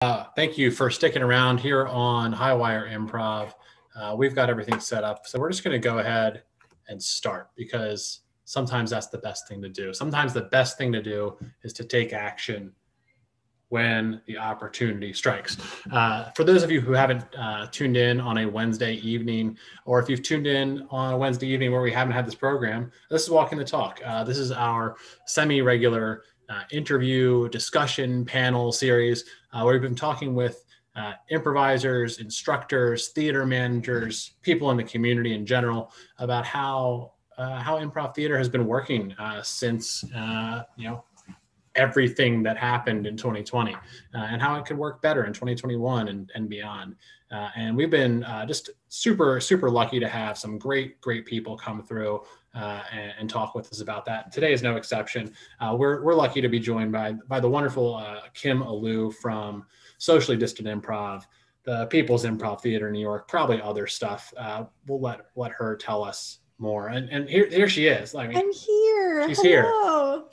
Thank you for sticking around here on Highwire Improv. We've got everything set up, so we're just going to go ahead and start because sometimes that's the best thing to do. Sometimes the best thing to do is to take action when the opportunity strikes. For those of you who haven't tuned in on a Wednesday evening, or if you've tuned in on a Wednesday evening where we haven't had this program, this is Walking the Talk. This is our semi-regular interview, discussion, panel series where we've been talking with improvisers, instructors, theater managers, people in the community in general about how improv theater has been working since everything that happened in 2020 and how it could work better in 2021 and beyond. And we've been just super, super lucky to have some great people come through and talk with us about that. Today is no exception. We're lucky to be joined by the wonderful Kim Alou from Socially Distant Improv, the People's Improv Theater in New York, probably other stuff. We'll let her tell us more. And here she is. I mean, I'm here. She's Hello. here.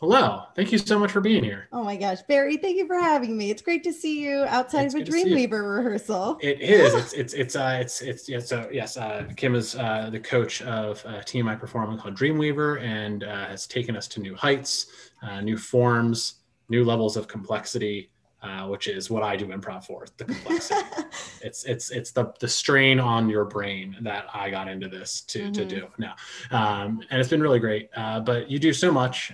Hello. Thank you so much for being here. Oh my gosh, Barry, thank you for having me. It's great to see you outside of a Dreamweaver rehearsal. It is. Yes. Kim is the coach of a team I perform on called Dreamweaver, and has taken us to new heights, new forms, new levels of complexity. Which is what I do improv for, the complexity. it's the strain on your brain that I got into this to do now. And it's been really great. But you do so much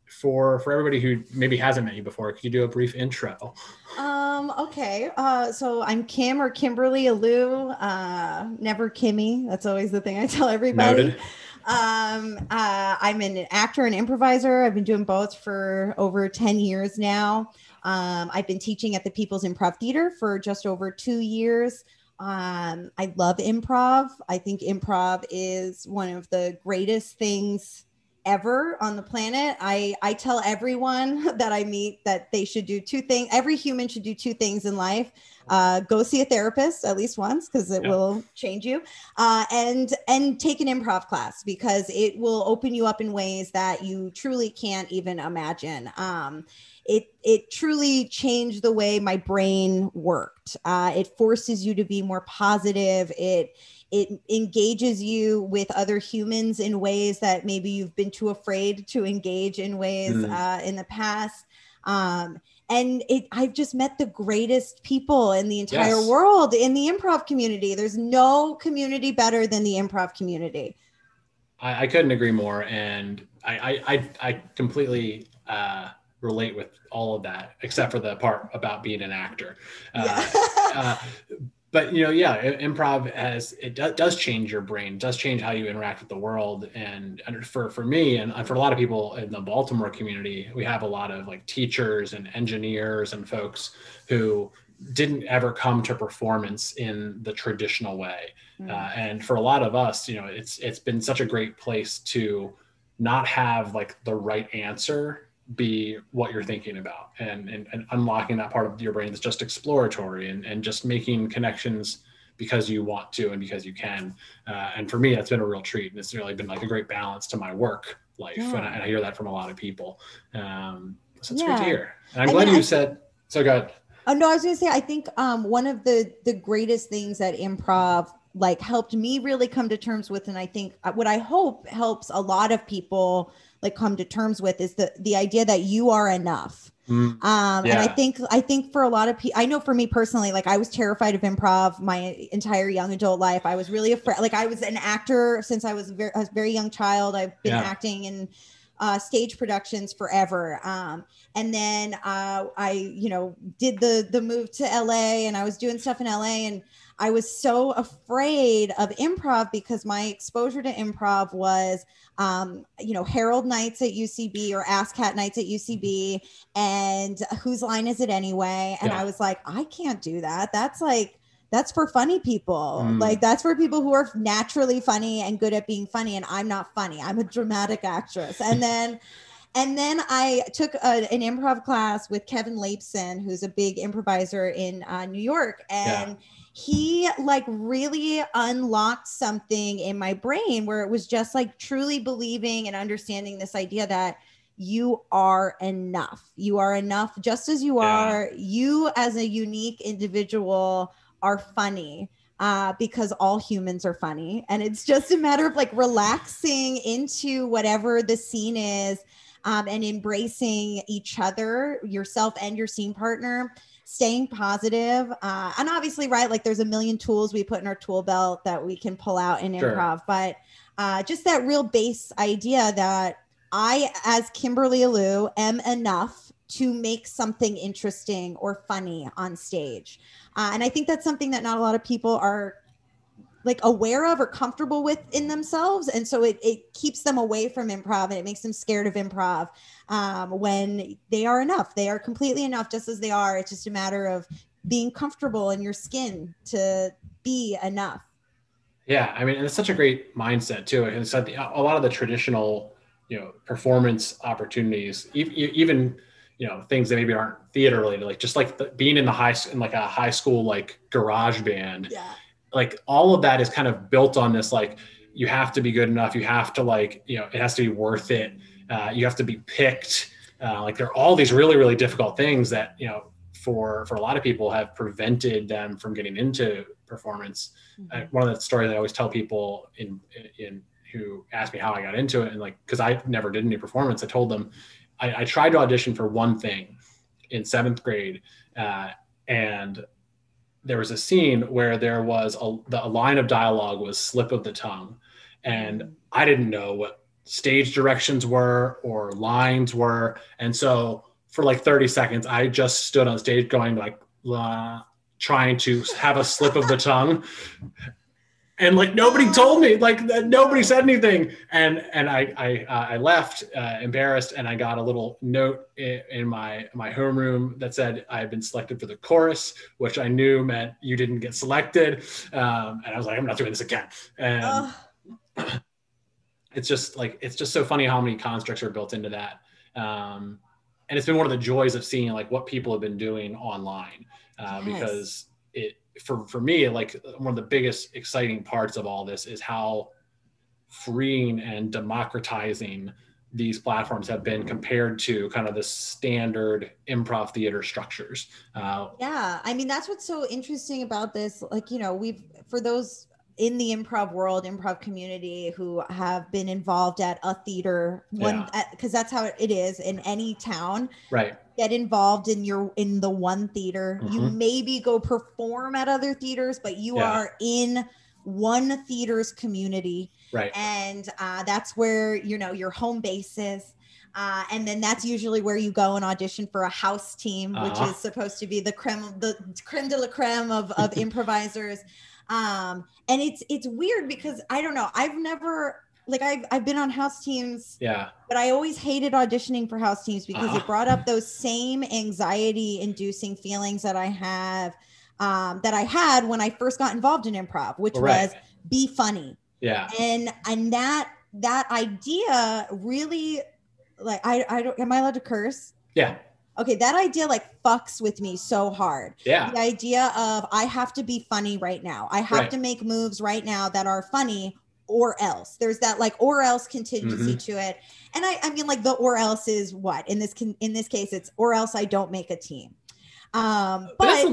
for everybody who maybe hasn't met you before. Could you do a brief intro? Okay. So I'm Kim or Kimberly Alou, never Kimmy. That's always the thing I tell everybody. Noted. I'm an actor and improviser. I've been doing both for over 10 years now. I've been teaching at the People's Improv Theater for just over 2 years. I love improv. I think improv is one of the greatest things ever on the planet. I tell everyone that I meet that they should do two things. Every human should do two things in life. Go see a therapist at least once, because it will change you, and take an improv class, because it will open you up in ways that you truly can't even imagine. It truly changed the way my brain worked. It forces you to be more positive. It engages you with other humans in ways that maybe you've been too afraid to engage in ways in the past. And I've just met the greatest people in the entire world in the improv community. There's no community better than the improv community. I couldn't agree more. And I completely relate with all of that, except for the part about being an actor. But improv does change your brain, does change how you interact with the world. And for me and for a lot of people in the Baltimore community, we have a lot of like teachers and engineers and folks who didn't ever come to performance in the traditional way. And for a lot of us, it's been such a great place to not have like the right answer be what you're thinking about, and unlocking that part of your brain that's just exploratory and just making connections because you want to and because you can. And for me, that's been a real treat. And it's really been like a great balance to my work life. And I hear that from a lot of people. So it's great to hear. And I'm glad you said, so go ahead. Oh, no, I was going to say, I think one of the greatest things that improv like helped me really come to terms with, and I think what I hope helps a lot of people like come to terms with, is the idea that you are enough. And I think for a lot of people, I know for me personally, like I was terrified of improv my entire young adult life. I was really afraid. Like I was an actor since I was a very young child. I've been acting in stage productions forever. And then I did the move to LA, and I was doing stuff in LA, and I was so afraid of improv because my exposure to improv was, Herald nights at UCB or ASCAT nights at UCB, and Whose Line Is It Anyway? And I was like, I can't do that. That's for funny people. Like that's for people who are naturally funny and good at being funny. And I'm not funny. I'm a dramatic actress. And then I took an improv class with Kevin Lapson, who's a big improviser in New York. And he like really unlocked something in my brain where it was just like truly believing and understanding this idea that you are enough. You are enough just as you are. You as a unique individual are funny. Because all humans are funny, and it's just a matter of like relaxing into whatever the scene is, and embracing each other, yourself and your scene partner, staying positive. And obviously, right, like there's a million tools we put in our tool belt that we can pull out in improv, but just that real base idea that I, as Kimberly Alou, am enough to make something interesting or funny on stage. And I think that's something that not a lot of people are like aware of or comfortable with in themselves. And so it keeps them away from improv, and it makes them scared of improv, when they are enough. They are completely enough just as they are. It's just a matter of being comfortable in your skin to be enough. Yeah. I mean, and it's such a great mindset too. And it's a lot of the traditional, performance opportunities, even, things that maybe aren't theater related, like just like being in like a high school, like garage band, like all of that is kind of built on this, like you have to be good enough. You have to it has to be worth it. You have to be picked. Like there are all these really, really difficult things that, for a lot of people have prevented them from getting into performance. One of the stories I always tell people in who ask me how I got into it, and like, cause I never did any performance, I told them I tried to audition for one thing in 7th grade. And there was a scene where there was a line of dialogue was slip of the tongue. And I didn't know what stage directions were or lines were. And so for like 30 seconds, I just stood on stage going like, trying to have a slip of the tongue. And like nobody told me, like nobody said anything, and I left embarrassed, and I got a little note in my homeroom that said I had been selected for the chorus, which I knew meant you didn't get selected, and I was like, I'm not doing this again. And it's just so funny how many constructs are built into that, and it's been one of the joys of seeing like what people have been doing online, because for me, like one of the biggest exciting parts of all this is how freeing and democratizing these platforms have been compared to kind of the standard improv theater structures. Yeah. I mean, that's what's so interesting about this. Like, for those in the improv world, improv community who have been involved at a theater, because that's how it is in any town. Right. Get involved in the one theater. You maybe go perform at other theaters, but you are in one theater's community. Right. And that's where, your home base is. And then that's usually where you go and audition for a house team, which is supposed to be the creme de la creme of improvisers. And it's weird because I don't know, I've never, like I've been on house teams, but I always hated auditioning for house teams because it brought up those same anxiety inducing feelings that I had when I first got involved in improv, which was be funny. Yeah. And that idea really, like, I don't, am I allowed to curse? Yeah. Okay. That idea like fucks with me so hard. Yeah. The idea of I have to be funny right now. I have to make moves right now that are funny, or else. There's that like or else contingency to it. And I mean like the or else is what in this case it's or else I don't make a team. But that's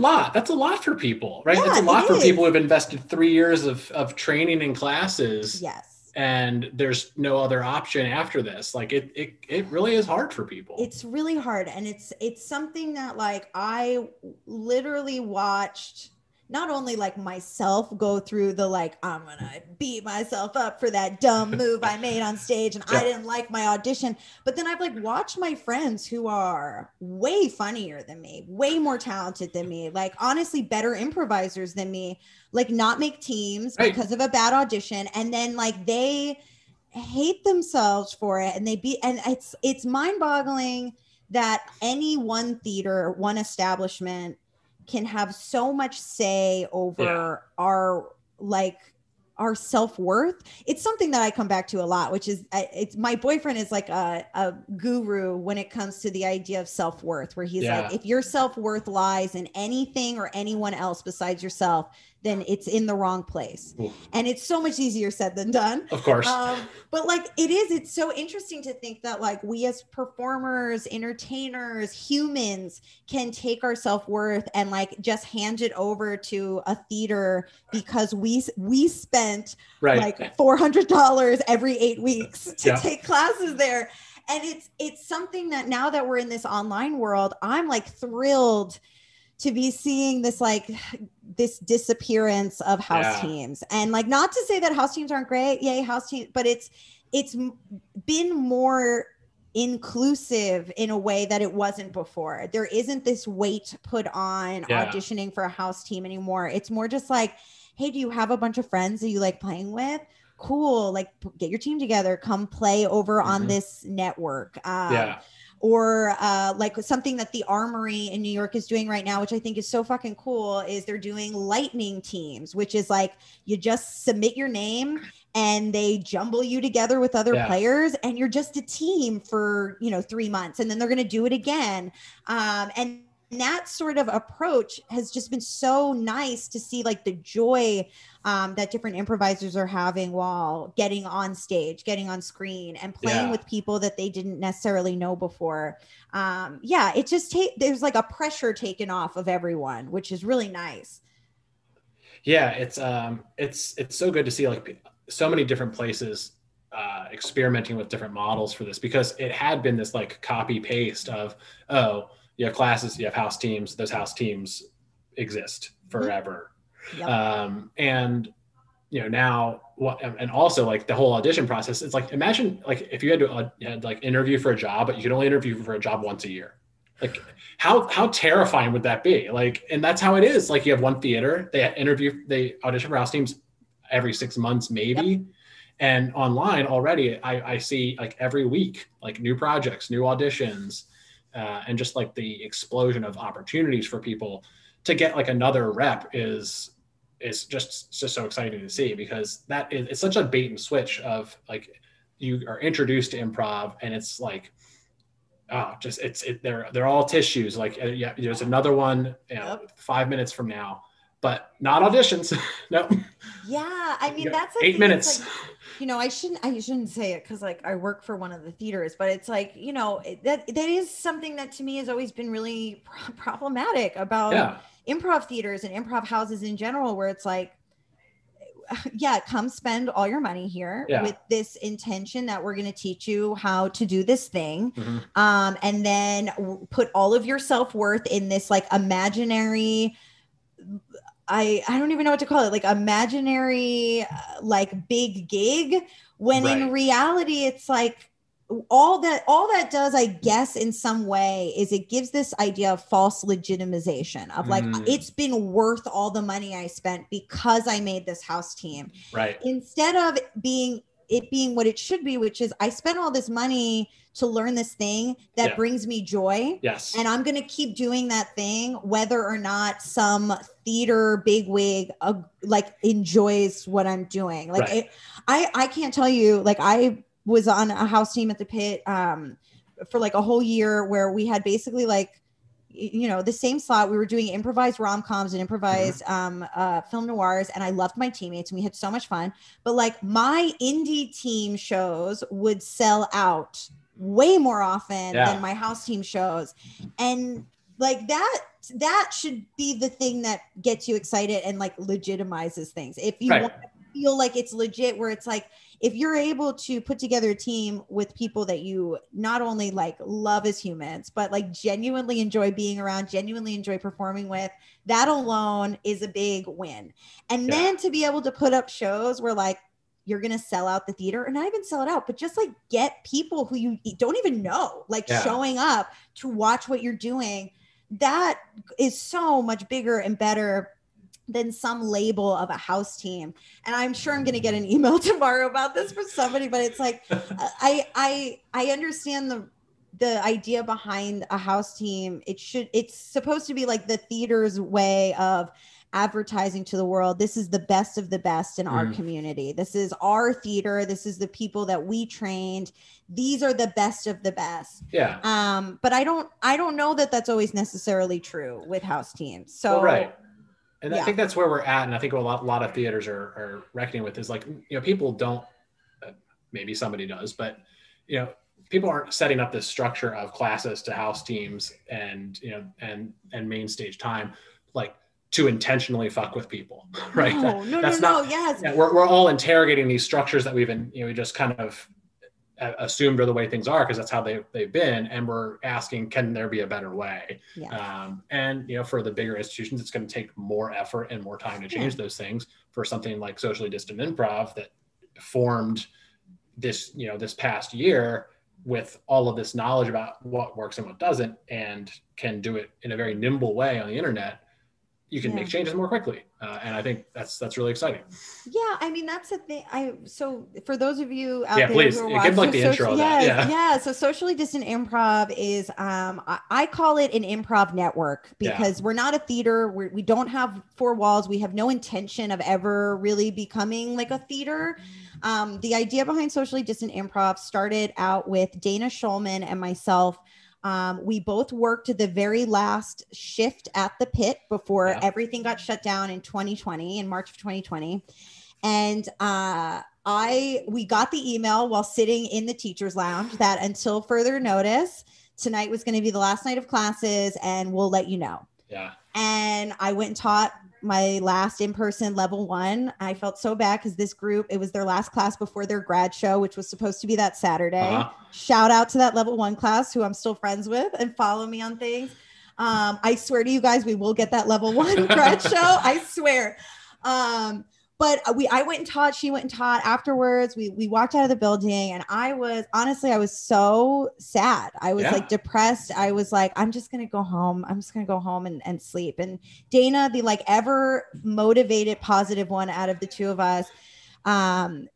a lot for people, right? That's a lot for people who've invested 3 years of training in classes. Yes. And there's no other option after this. Like it really is hard for people. It's really hard. And it's something that like I literally watched not only like myself go through the like, I'm gonna beat myself up for that dumb move I made on stage and I didn't like my audition, but then I've like watched my friends who are way funnier than me, way more talented than me, like honestly better improvisers than me, like not make teams because of a bad audition, and then like they hate themselves for it, and it's mind-boggling that any one theater, one establishment can have so much say over our self-worth. It's something that I come back to a lot, which is it's my boyfriend is like a guru when it comes to the idea of self-worth, where he's like, if your self-worth lies in anything or anyone else besides yourself, then it's in the wrong place. Ooh. And it's so much easier said than done. Of course. But like it's so interesting to think that like we as performers, entertainers, humans can take our self-worth and like just hand it over to a theater because we spent like $400 every 8 weeks to take classes there. And it's something that now that we're in this online world, I'm like thrilled to be seeing this disappearance of house teams. And like, not to say that house teams aren't great, yay house teams, but it's been more inclusive in a way that it wasn't before. There isn't this weight put on auditioning for a house team anymore. It's more just like, hey, do you have a bunch of friends that you like playing with? Cool. Like get your team together, come play over on this network. Or like something that the Armory in New York is doing right now, which I think is so fucking cool, is they're doing lightning teams, which is like you just submit your name and they jumble you together with other players and you're just a team for, 3 months and then they're going to do it again. And that sort of approach has just been so nice to see, like the joy that different improvisers are having while getting on stage, getting on screen and playing with people that they didn't necessarily know before. It just there's like a pressure taken off of everyone, which is really nice. Yeah, it's so good to see like so many different places experimenting with different models for this, because it had been this like copy paste of, you have classes, you have house teams, those house teams exist forever. And now and also like the whole audition process, it's like, imagine like if you had like interview for a job, but you could only interview for a job once a year. Like how terrifying would that be? Like, and that's how it is. Like you have one theater, they audition for house teams every 6 months, maybe. And online already, I see like every week, like new projects, new auditions, and just like the explosion of opportunities for people to get like another rep is just so exciting to see, because it's such a bait and switch of like, you are introduced to improv and it's like, they're all tissues. Like, there's another one, 5 minutes from now, but not auditions. No. Yeah. I mean, that's like 8 minutes. Like, I shouldn't say it because like I work for one of the theaters, but it's like, that is something that to me has always been really problematic about improv theaters and improv houses in general, where it's like, come spend all your money here with this intention that we're going to teach you how to do this thing. And then put all of your self-worth in this like imaginary, I don't even know what to call it, like imaginary, like big gig, when in reality, it's like all that does, I guess, in some way is it gives this idea of false legitimization of like, it's been worth all the money I spent because I made this house team. Right. Instead of being what it should be, which is I spent all this money to learn this thing that brings me joy. Yes. And I'm going to keep doing that thing, whether or not some theater bigwig like enjoys what I'm doing. Like I can't tell you, like I was on a house team at the Pit for like a whole year where we had basically like, the same slot. We were doing improvised rom-coms and improvised film noirs, and I loved my teammates and we had so much fun. But like my indie team shows would sell out way more often than my house team shows. And like that should be the thing that gets you excited and like legitimizes things. If you want to feel like it's legit, where it's like, if you're able to put together a team with people that you not only like love as humans, but like genuinely enjoy being around, genuinely enjoy performing with, that alone is a big win. And then to be able to put up shows where like you're going to sell out the theater, or not even sell it out, but just like get people who you don't even know, like showing up to watch what you're doing. That is so much bigger and better than some label of a house team. And I'm sure I'm going to get an email tomorrow about this from somebody, but it's like, I understand the idea behind a house team. It's supposed to be like the theater's way of advertising to the world. This is the best of the best in our community. This is our theater. This is the people that we trained. These are the best of the best. But I don't know that that's always necessarily true with house teams. So And I think that's where we're at. And I think what a lot of theaters are reckoning with is like, people don't, maybe somebody does, but, people aren't setting up this structure of classes to house teams and, and main stage time, like to intentionally fuck with people, right? No. Yes. Yeah, we're all interrogating these structures that we've been, we just kind of assumed are the way things are because that's how they've been, and we're asking, can there be a better way? And for the bigger institutions, it's going to take more effort and more time to change those things. For something like socially distant improv that formed this this past year with all of this knowledge about what works and what doesn't, and can do it in a very nimble way on the internet, you can make changes more quickly. And I think that's really exciting. Yeah. I mean, that's the thing. So for those of you out there please who are give like the intro of that. Yeah. So socially distant improv is, I call it an improv network because we're not a theater. We don't have four walls. We have no intention of ever really becoming like a theater. The idea behind socially distant improv started out with Dana Schulman and myself. We both worked the very last shift at the Pit before everything got shut down in 2020, in March of 2020. And we got the email while sitting in the teacher's lounge that until further notice, tonight was going to be the last night of classes and we'll let you know. Yeah. And I went and taught my last in-person level 1. I felt so bad because this group, it was their last class before their grad show, which was supposed to be that Saturday. Shout out to that level 1 class who I'm still friends with and follow me on things. I swear to you guys, we will get that level 1 grad show. I swear. But I went and taught, she went and taught afterwards. We walked out of the building and I was so sad. I was like depressed. I was like, I'm just going to go home. I'm just going to go home and sleep. And Dana, the like ever motivated, positive one out of the two of us,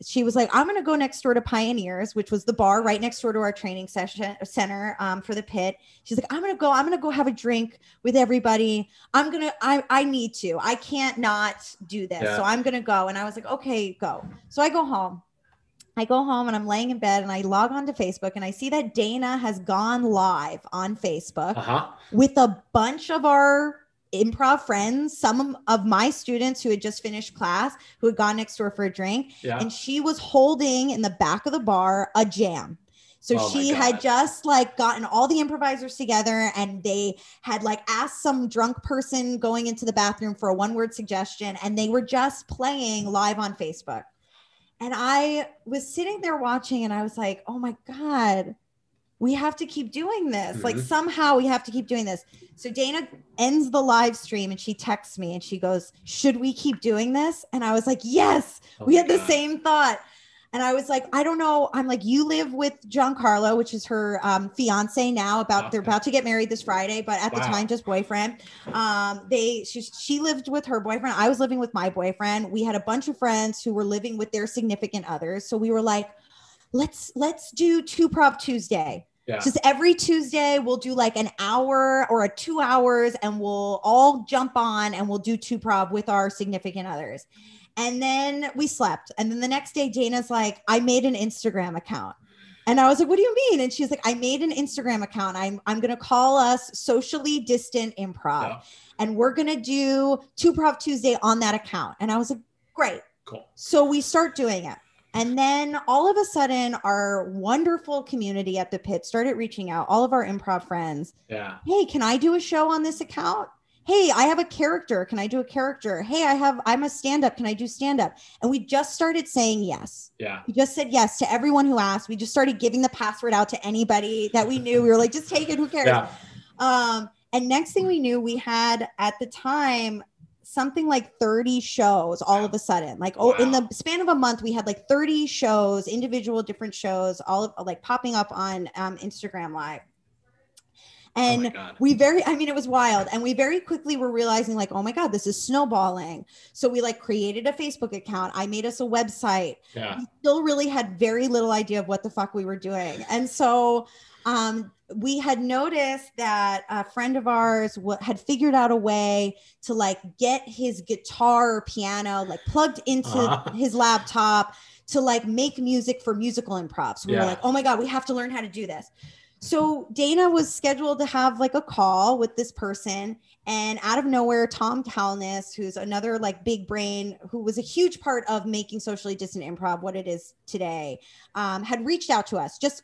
she was like, I'm going to go next door to Pioneers, which was the bar right next door to our training center for the Pit. She's like, I'm going to go have a drink with everybody. I need to, I can't not do this. So I'm going to go. And I was like, okay, go. So I go home and I'm laying in bed and I log on to Facebook and I see that Dana has gone live on Facebook with a bunch of our improv friends, some of my students who had just finished class, who had gone next door for a drink. And she was holding in the back of the bar a jam. So she had just like gotten all the improvisers together and they had like asked some drunk person going into the bathroom for a one-word suggestion. And they were just playing live on Facebook. And I was sitting there watching and I was like, oh my God, we have to keep doing this. Like somehow we have to keep doing this. So Dana ends the live stream and she texts me and she goes, should we keep doing this? And I was like, yes, we had the same thought. And I was like, I don't know. I'm like, you live with Giancarlo, which is her fiance now. They're about to get married this Friday, but at the time, just boyfriend. She lived with her boyfriend. I was living with my boyfriend. We had a bunch of friends who were living with their significant others. So we were like, let's do Two Prov Tuesday. Just every Tuesday we'll do like an hour or 2 hours and we'll all jump on and we'll do Two Prov with our significant others. And then we slept. And then the next day Dana's like, I made an Instagram account. And I was like, what do you mean? And she's like, I made an Instagram account. I'm going to call us Socially Distant Improv. And we're going to do Two Prov Tuesday on that account. And I was like, great. Cool. So we start doing it. And then all of a sudden, our wonderful community at the Pit started reaching out, all of our improv friends. Hey, can I do a show on this account? Hey, I have a character. Can I do a character? Hey, I'm a stand-up. Can I do stand-up? And we just started saying yes. We just said yes to everyone who asked. We just started giving the password out to anybody that we knew. We were like, just take it. Who cares? And next thing we knew, we had at the time something like 30 shows all of a sudden, like, in the span of a month, we had like 30 shows, individual different shows, all of like popping up on Instagram Live. And it was wild. And we very quickly were realizing like, oh my God, this is snowballing. So we like created a Facebook account. I made us a website. We still really had very little idea of what the fuck we were doing. And so we had noticed that a friend of ours had figured out a way to like get his guitar or piano like plugged into his laptop to like make music for musical improv. So we were like, oh my God, we have to learn how to do this. So Dana was scheduled to have like a call with this person And out of nowhere, Tom Talnis, who's another like big brain, who was a huge part of making Socially Distant Improv what it is today, had reached out to us. Just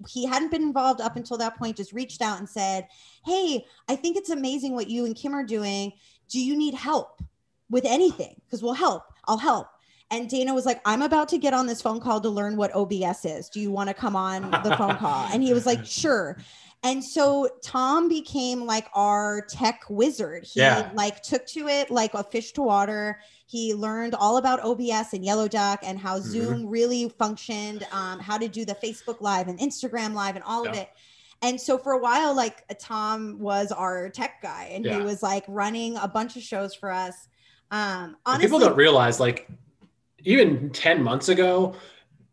he hadn't been involved up until that point, just reached out and said, hey, I think it's amazing what you and Kim are doing. Do you need help with anything? Because we'll help. I'll help. And Dana was like, I'm about to get on this phone call to learn what OBS is. Do you want to come on the phone call? And he was like, sure. And so Tom became like our tech wizard. He like took to it like a fish to water. He learned all about OBS and Yellow Duck and how Zoom really functioned, how to do the Facebook Live and Instagram Live and all of it. And so for a while, like Tom was our tech guy, and he was like running a bunch of shows for us. Honestly, people don't realize, like, even 10 months ago,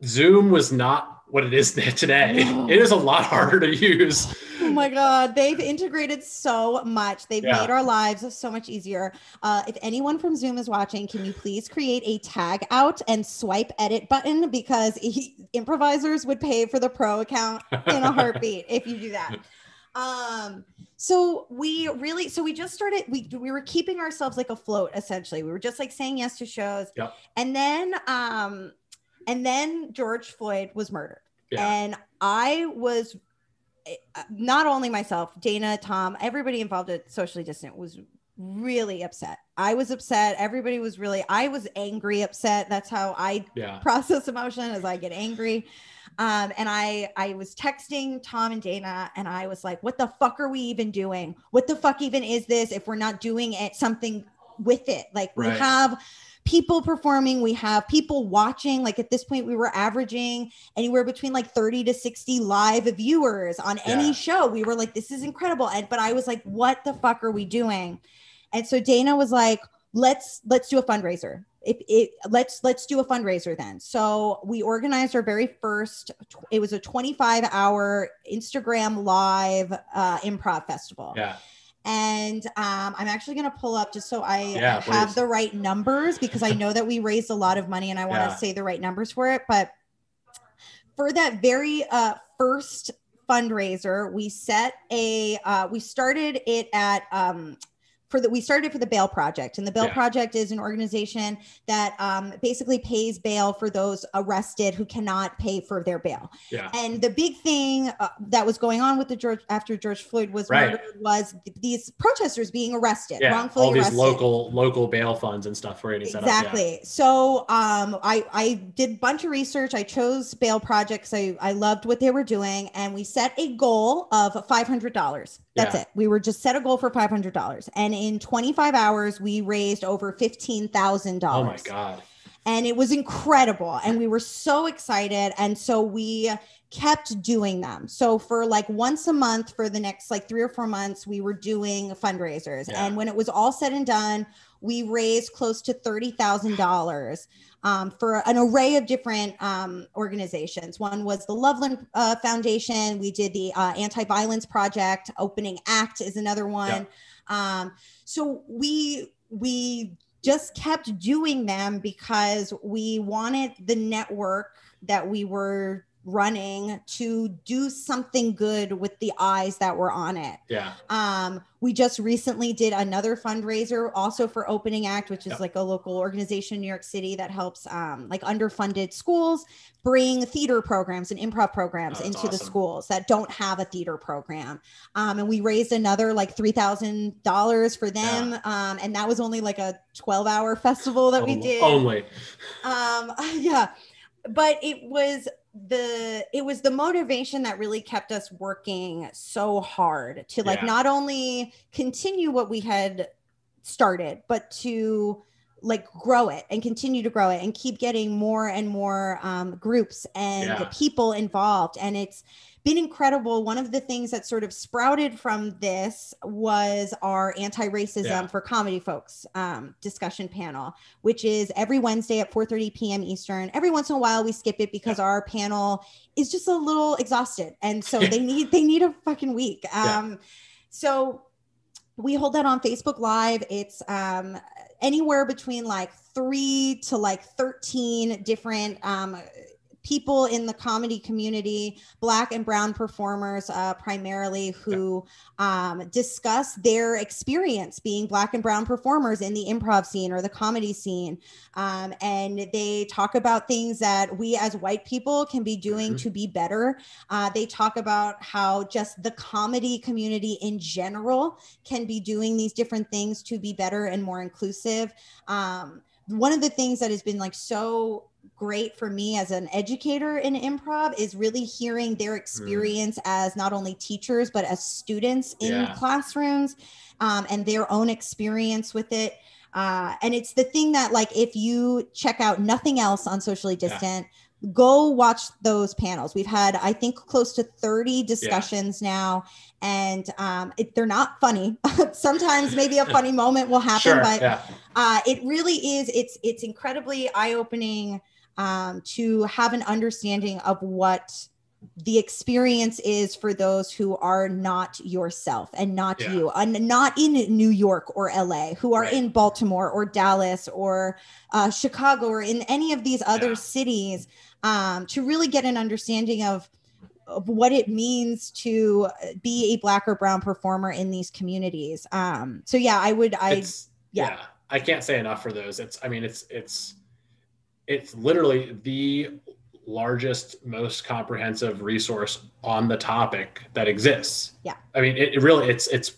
Zoom was not what it is today. No. It is a lot harder to use. Oh my God. They've integrated so much. They've made our lives so much easier. If anyone from Zoom is watching, can you please create a tag out and swipe edit button? Because improvisers would pay for the pro account in a heartbeat if you do that. So we just started, we were keeping ourselves like afloat, essentially. We were just like saying yes to shows. Yep. And then George Floyd was murdered. And I was, not only myself, Dana, Tom, everybody involved at Socially Distant was really upset. I was upset. Everybody was really, I was angry, upset. That's how I process emotion, as I get angry. And I was texting Tom and Dana, and I was like, what the fuck are we even doing? What the fuck even is this if we're not doing something with it? Like we have people performing, we have people watching. Like at this point, we were averaging anywhere between like 30 to 60 live viewers on any show. We were like, this is incredible. But I was like, what the fuck are we doing? And so Dana was like, let's do a fundraiser. Let's do a fundraiser then. So we organized our very first, it was a 25-hour Instagram live improv festival. Yeah. And I'm actually going to pull up just so I have the right numbers, because I know that we raised a lot of money and I want to say the right numbers for it. But for that very first fundraiser, we started it at we started for the Bail Project, and the Bail Project is an organization that basically pays bail for those arrested who cannot pay for their bail. And the big thing that was going on with after George Floyd was murdered was these protesters being arrested, wrongfully all these arrested. local bail funds and stuff were getting set up. Exactly. So I did a bunch of research. I chose Bail Project because I loved what they were doing, and we set a goal of $500. That's it. We were just set a goal for $500, and in 25 hours, we raised over $15,000. Oh my God. And it was incredible. And we were so excited. And so we kept doing them. So for like once a month for the next like 3 or 4 months, we were doing fundraisers. And when it was all said and done, we raised close to $30,000 for an array of different organizations. One was the Loveland Foundation. We did the Anti-Violence Project. Opening Act is another one. So we just kept doing them because we wanted the network that we were running to do something good with the eyes that were on it. We just recently did another fundraiser also for Opening Act, which is like a local organization in New York City that helps like underfunded schools bring theater programs and improv programs into the schools that don't have a theater program. And we raised another like $3,000 for them. And that was only like a 12-hour festival that we did. But it was the motivation that really kept us working so hard to like not only continue what we had started, but to like grow it and continue to grow it and keep getting more and more groups and people involved. And it's been incredible. One of the things that sort of sprouted from this was our anti-racism for comedy folks discussion panel, which is every Wednesday at 4:30 p.m. Eastern. Every once in a while we skip it because our panel is just a little exhausted. And so they need a fucking week. So we hold that on Facebook Live. It's anywhere between like 3 to like 13 different people in the comedy community, Black and brown performers primarily, who discuss their experience being Black and brown performers in the improv scene or the comedy scene. And they talk about things that we as white people can be doing to be better. They talk about how just the comedy community in general can be doing these different things to be better and more inclusive. One of the things that has been like so great for me as an educator in improv is really hearing their experience as not only teachers, but as students in classrooms, and their own experience with it. And it's the thing that, like, if you check out nothing else on Socially Distant, go watch those panels. We've had, I think, close to 30 discussions now, and they're not funny. Sometimes maybe a funny moment will happen, but it really is. It's incredibly eye-opening to have an understanding of what the experience is for those who are not yourself and not you, and not in New York or LA, who are in Baltimore or Dallas or Chicago or in any of these other cities, to really get an understanding of what it means to be a Black or brown performer in these communities. So yeah, I can't say enough for those. It's literally the largest, most comprehensive resource on the topic that exists. Yeah. I mean, it's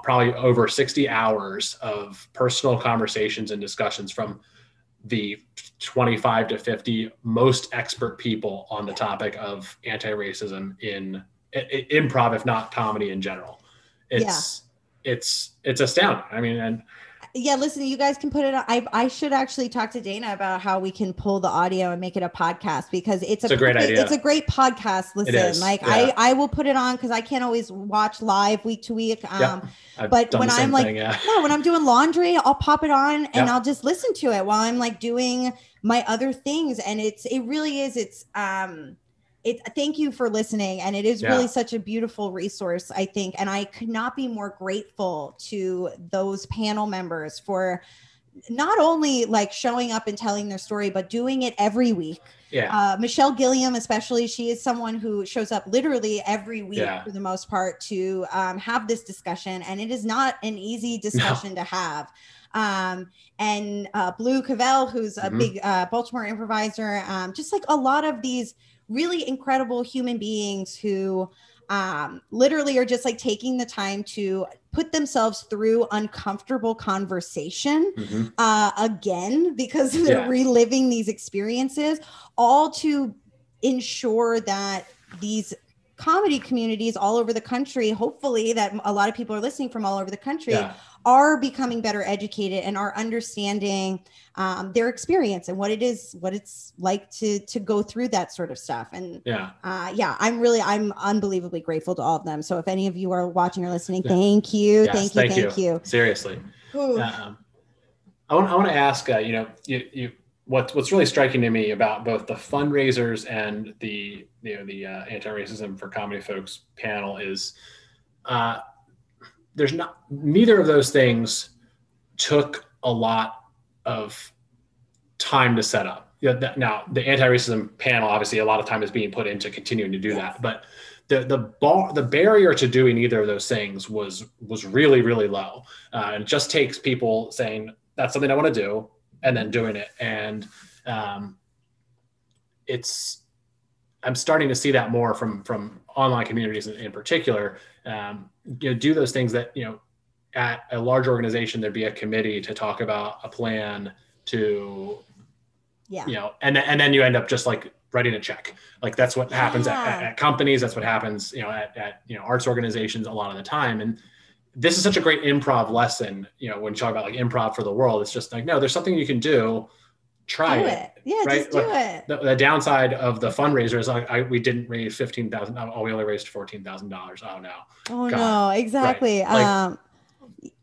probably over 60 hours of personal conversations and discussions from the 25 to 50 most expert people on the topic of anti-racism in improv, if not comedy in general. It's astounding. I mean, and listen, you guys can put it on. I should actually talk to Dana about how we can pull the audio and make it a podcast, because it's a great idea. It's a great podcast. Listen, I will put it on, because I can't always watch live week to week. But when I'm like, when I'm doing laundry, I'll pop it on and I'll just listen to it while I'm like doing my other things. And it really is. Thank you for listening. And it is really such a beautiful resource, I think. And I could not be more grateful to those panel members for not only like showing up and telling their story, but doing it every week. Michelle Gilliam, especially, she is someone who shows up literally every week for the most part to have this discussion. And it is not an easy discussion to have. And Blue Cavell, who's a big Baltimore improviser, just like a lot of these really incredible human beings who literally are just like taking the time to put themselves through uncomfortable conversation again, because they're reliving these experiences, all to ensure that these comedy communities all over the country, hopefully that a lot of people are listening from all over the country, are becoming better educated and are understanding their experience and what it's like to go through that sort of stuff. And I'm unbelievably grateful to all of them. So if any of you are watching or listening, thank you. Thank you. Seriously. I want to ask, what's really striking to me about both the fundraisers and the anti-racism for comedy folks panel is neither of those things took a lot of time to set up. Now the anti-racism panel, obviously a lot of time is being put into continuing to do that, but the barrier to doing either of those things was really, really low. And it just takes people saying that's something I want to do and then doing it. And I'm starting to see that more from online communities in particular. Do those things that, at a large organization, there'd be a committee to talk about a plan to, and then you end up just like writing a check. Like that's what happens at companies. That's what happens, at arts organizations a lot of the time. And this is such a great improv lesson, when you talk about like improv for the world. It's just like, no, there's something you can do. Try it. Yeah, right? Just do it. The downside of the fundraiser is we didn't raise $15,000. Oh, we only raised $14,000. Oh no. Oh no, exactly. Right.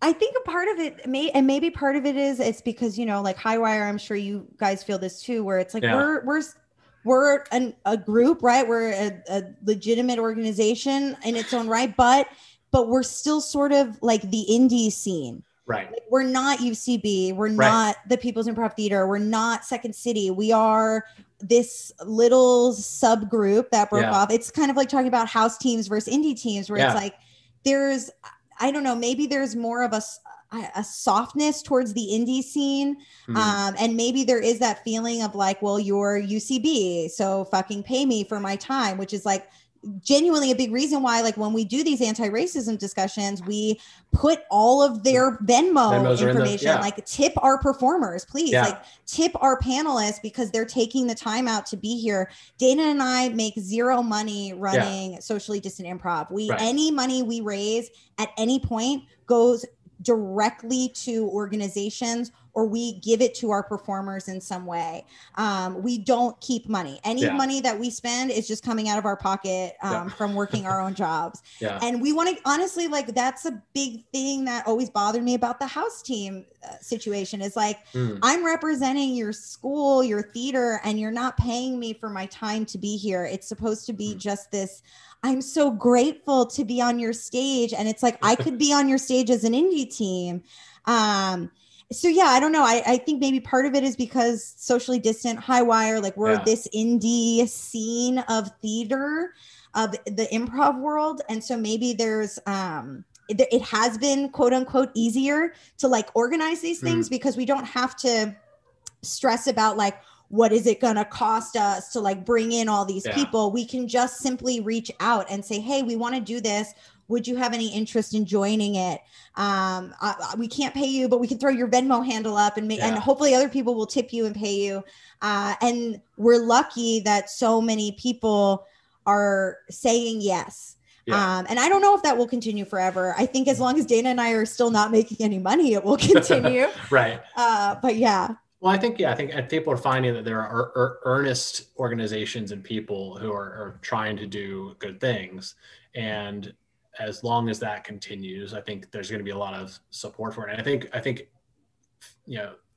I think a part of it maybe part of it is it's because, like Highwire, I'm sure you guys feel this too, where it's like we're a group, right? We're a legitimate organization in its own right, but we're still sort of like the indie scene. Right. Like we're not UCB. We're not the People's Improv Theater. We're not Second City. We are this little subgroup that broke Yeah. off. It's kind of like talking about house teams versus indie teams, where Yeah. it's like there's, I don't know, maybe there's more of a softness towards the indie scene. And maybe there is that feeling of like, well, you're UCB, so fucking pay me for my time, which is like genuinely a big reason why, like, when we do these anti-racism discussions, we put all of their Venmo information, like tip our performers, please, like tip our panelists, because they're taking the time out to be here. Dana and I make zero money running Socially Distant Improv. Any money we raise at any point goes directly to organizations, or we give it to our performers in some way. We don't keep money. Any money that we spend is just coming out of our pocket from working our own jobs. And we want to, honestly, like, that's a big thing that always bothered me about the house team situation, is like, I'm representing your school, your theater, and you're not paying me for my time to be here. It's supposed to be just this, I'm so grateful to be on your stage. And it's like, I could be on your stage as an indie team. So yeah, I don't know. I think maybe part of it is because Socially Distant, Highwire, like, we're this indie scene of theater, of the improv world. And so maybe there's, it has been, quote unquote, easier to like organize these things, because we don't have to stress about like, what is it going to cost us to like bring in all these people? We can just simply reach out and say, hey, we want to do this. Would you have any interest in joining it? We can't pay you, but we can throw your Venmo handle up and and hopefully other people will tip you and pay you. And we're lucky that so many people are saying yes. And I don't know if that will continue forever. I think as long as Dana and I are still not making any money, it will continue. Right. But yeah. Well, I think people are finding that there are earnest organizations and people who are trying to do good things. And as long as that continues, I think there's going to be a lot of support for it. And I think,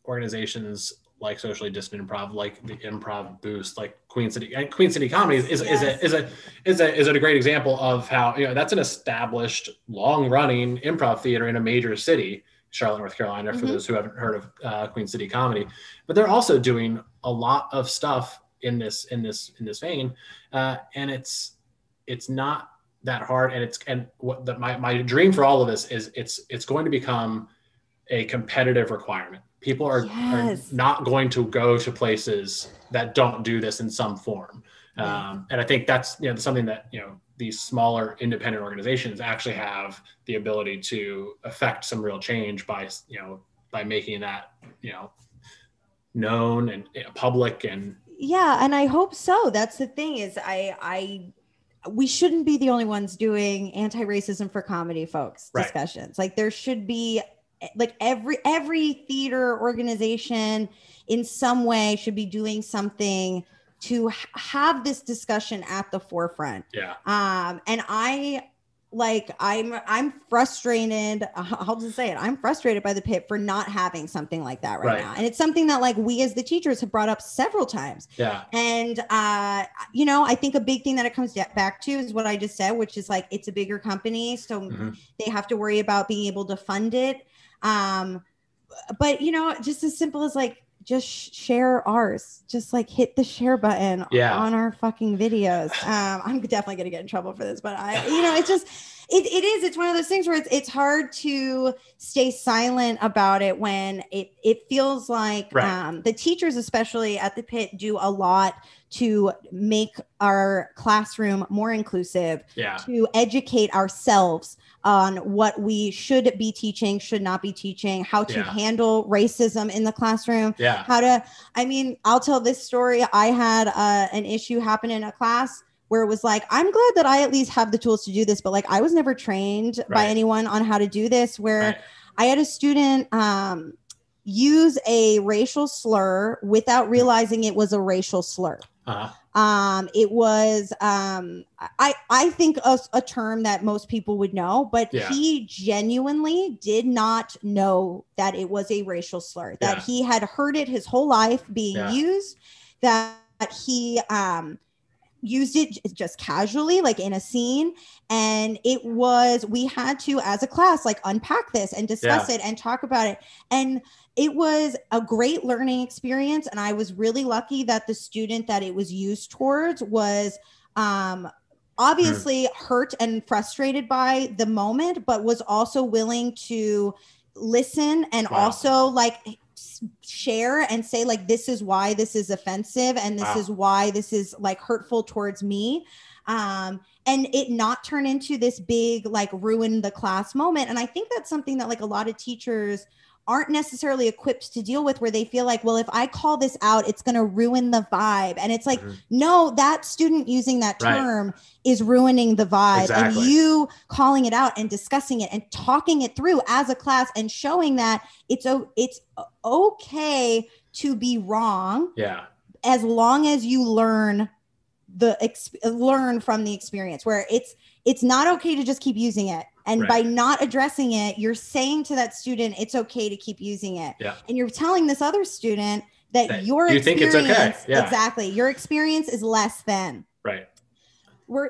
organizations like Socially Distant Improv, like the Improv Boost, like Queen City Comedy is a great example of how, that's an established, long running improv theater in a major city, Charlotte, North Carolina, for those who haven't heard of Queen City Comedy. But they're also doing a lot of stuff in this vein, and it's not that hard. And my dream for all of this is it's going to become a competitive requirement. People are not going to go to places that don't do this in some form. And I think that's something that these smaller independent organizations actually have the ability to affect some real change by making that known and public. And and I hope so. That's the thing, is we shouldn't be the only ones doing anti-racism for comedy folks discussions. Like, there should be, like, every theater organization in some way should be doing something to have this discussion at the forefront. And I'm frustrated. I'll just say it. I'm frustrated by the Pit for not having something like that right now. And it's something that, like, we as the teachers have brought up several times. And, I think a big thing that it comes back to is what I just said, which is like, it's a bigger company. So they have to worry about being able to fund it. But, just as simple as like, just share ours, just like hit the share button on our fucking videos. I'm definitely going to get in trouble for this, but it's just, it's one of those things where it's hard to stay silent about it when it feels like the teachers, especially at the Pit, do a lot to make our classroom more inclusive, to educate ourselves on what we should be teaching, should not be teaching, how to handle racism in the classroom, I'll tell this story. I had an issue happen in a class where it was like, I'm glad that I at least have the tools to do this, but like, I was never trained by anyone on how to do this, where I had a student use a racial slur without realizing it was a racial slur. It was, I think a term that most people would know, but he genuinely did not know that it was a racial slur, that he had heard it his whole life being used, that he, used it just casually, like in a scene. And we had to, as a class, like unpack this and discuss it and talk about it. And it was a great learning experience. And I was really lucky that the student that it was used towards was, obviously hurt and frustrated by the moment, but was also willing to listen and also like share and say like, this is why this is offensive and this is why this is like hurtful towards me, and it not turn into this big like ruin the class moment. And I think that's something that like a lot of teachers aren't necessarily equipped to deal with, where they feel like, well, if I call this out, it's going to ruin the vibe. And it's like, no, that student using that term is ruining the vibe. Exactly. And you calling it out and discussing it and talking it through as a class and showing that it's okay to be wrong. Yeah. As long as you learn from the experience, where it's not okay to just keep using it. And by not addressing it, you're saying to that student, it's okay to keep using it. Yeah. And you're telling this other student that you think it's okay. Yeah. Exactly. Your experience is less than. Right.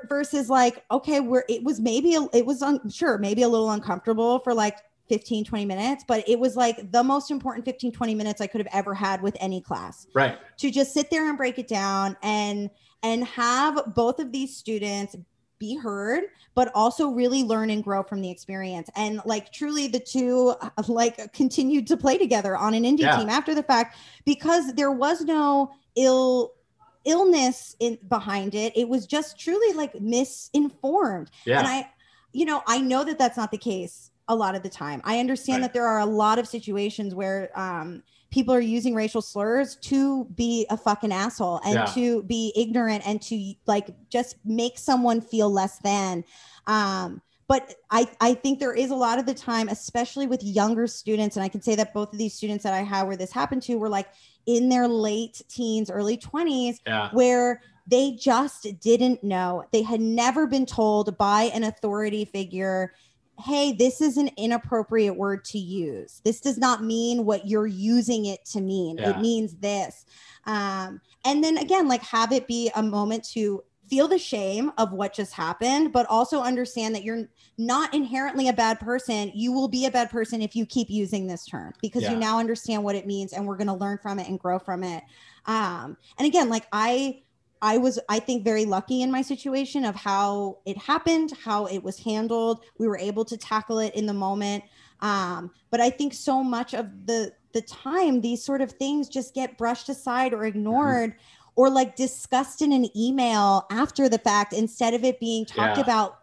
Versus like, okay, it was maybe a little uncomfortable for like 15, 20 minutes, but it was like the most important 15, 20 minutes I could have ever had with any class. Right. To just sit there and break it down and have both of these students be heard, but also really learn and grow from the experience. And like truly the two like continued to play together on an indie team after the fact, because there was no illness behind it. It was just truly like misinformed. Yeah. And I know that that's not the case a lot of the time. I understand that there are a lot of situations where people are using racial slurs to be a fucking asshole and to be ignorant and to like just make someone feel less than. But I think there is a lot of the time, especially with younger students, and I can say that both of these students that I had where this happened to were like in their late teens, early 20s, where they just didn't know. They had never been told by an authority figure, hey, this is an inappropriate word to use. This does not mean what you're using it to mean. Yeah. It means this. And then again, like have it be a moment to feel the shame of what just happened, but also understand that you're not inherently a bad person. You will be a bad person if you keep using this term, because you now understand what it means and we're going to learn from it and grow from it. And again, like I was, I think, very lucky in my situation of how it happened, how it was handled. We were able to tackle it in the moment. But I think so much of the time, these sort of things just get brushed aside or ignored or like discussed in an email after the fact, instead of it being talked about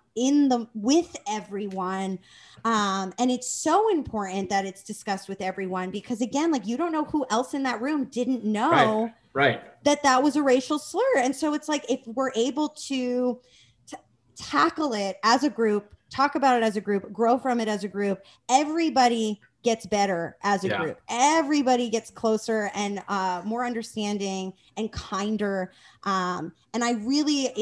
with everyone. And it's so important that it's discussed with everyone, because again, like you don't know who else in that room didn't know that was a racial slur. And so it's like, if we're able to tackle it as a group, talk about it as a group, grow from it as a group, everybody gets better as a group. Everybody gets closer and more understanding and kinder. And I really,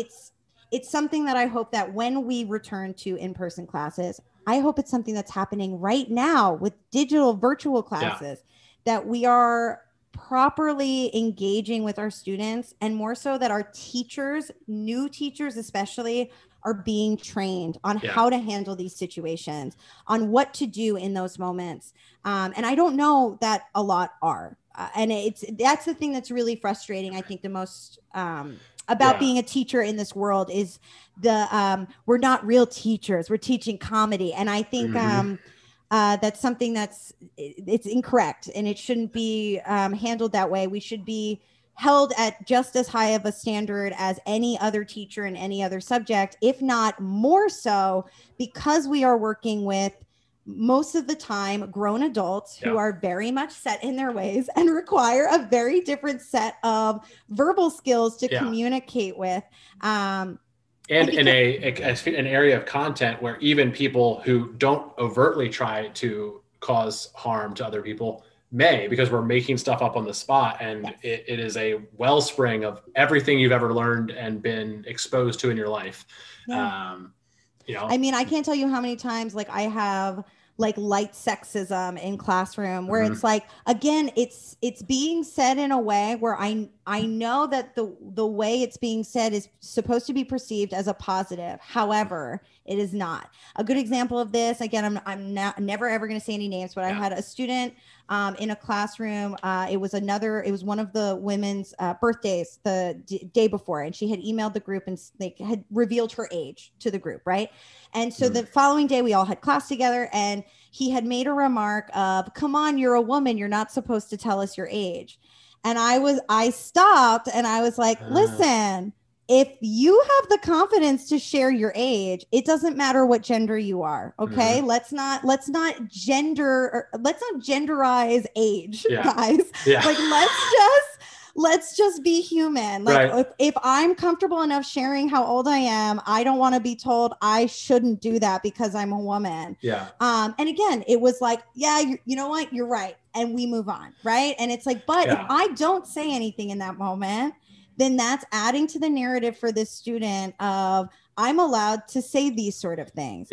it's something that I hope that when we return to in-person classes, I hope it's something that's happening right now with digital virtual classes, that we are properly engaging with our students, and more so that our teachers, new teachers especially, are being trained on how to handle these situations, on what to do in those moments. And I don't know that a lot are. And that's the thing that's really frustrating. I think the most about being a teacher in this world is we're not real teachers. We're teaching comedy. And I think that's something it's incorrect, and it shouldn't be handled that way. We should be held at just as high of a standard as any other teacher in any other subject, if not more so, because we are working with most of the time grown adults who are very much set in their ways and require a very different set of verbal skills to communicate with. And in an area of content where even people who don't overtly try to cause harm to other people may, because we're making stuff up on the spot, and it is a wellspring of everything you've ever learned and been exposed to in your life. I mean, I can't tell you how many times like I have like light sexism in classroom where Mhm. it's like, again, it's being said in a way where I know that the way it's being said is supposed to be perceived as a positive. However, it is not. A good example of this, again, I'm not never ever going to say any names, but I had a student in a classroom. It was one of the women's birthdays the day before, and she had emailed the group and they had revealed her age to the group, right? And so the following day, we all had class together, and he had made a remark of, "Come on, you're a woman. You're not supposed to tell us your age." And I stopped and I was like, "Listen, if you have the confidence to share your age, it doesn't matter what gender you are. Okay. Let's not genderize age, guys. Like, let's just be human. Like if I'm comfortable enough sharing how old I am, I don't want to be told I shouldn't do that because I'm a woman. And again, it was like, yeah, you know what? You're right. And we move on. Right. And it's like, but if I don't say anything in that moment, then that's adding to the narrative for this student of I'm allowed to say these sort of things.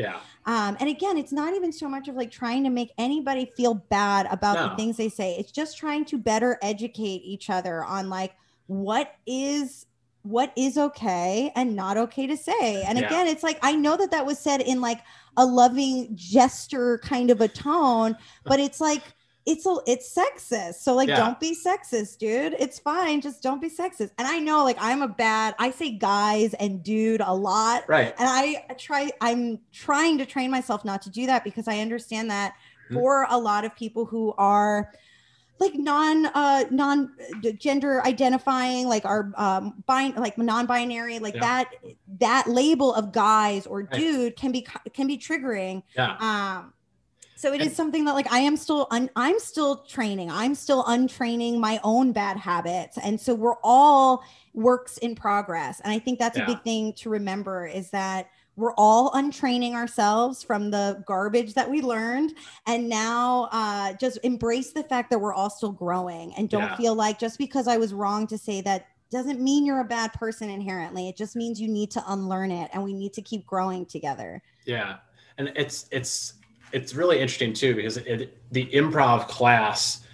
And again, it's not even so much of like trying to make anybody feel bad about the things they say. It's just trying to better educate each other on like what is okay and not okay to say. And again, it's like, I know that was said in like a loving gesture kind of a tone, but it's like, it's sexist. So like, don't be sexist, dude. It's fine. Just don't be sexist. And I know like I say guys and dude a lot. Right. And I'm trying to train myself not to do that because I understand that for a lot of people who are like non gender identifying, like are like non-binary, like that label of guys or dude can be triggering. So it is something that like I'm still training. I'm still untraining my own bad habits. And so we're all works in progress. And I think that's a big thing to remember is that we're all untraining ourselves from the garbage that we learned. And now just embrace the fact that we're all still growing and don't feel like just because I was wrong to say that doesn't mean you're a bad person inherently. It just means you need to unlearn it and we need to keep growing together. Yeah. And it's really interesting too, because the improv class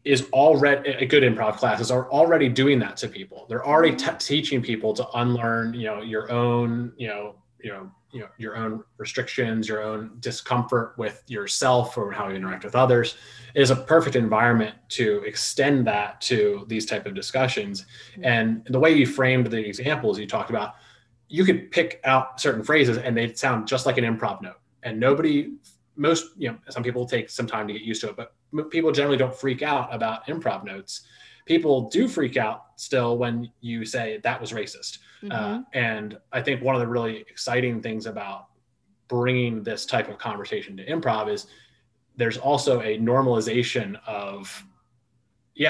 is already a good improv classes are already doing that to people. They're already teaching people to unlearn, your own, your own restrictions, your own discomfort with yourself or how you interact with others. It is a perfect environment to extend that to these type of discussions. And the way you framed the examples you talked about, you could pick out certain phrases and they'd sound just like an improv note. And some people take some time to get used to it, but people generally don't freak out about improv notes. People do freak out still when you say that was racist. And I think one of the really exciting things about bringing this type of conversation to improv is there's also a normalization of,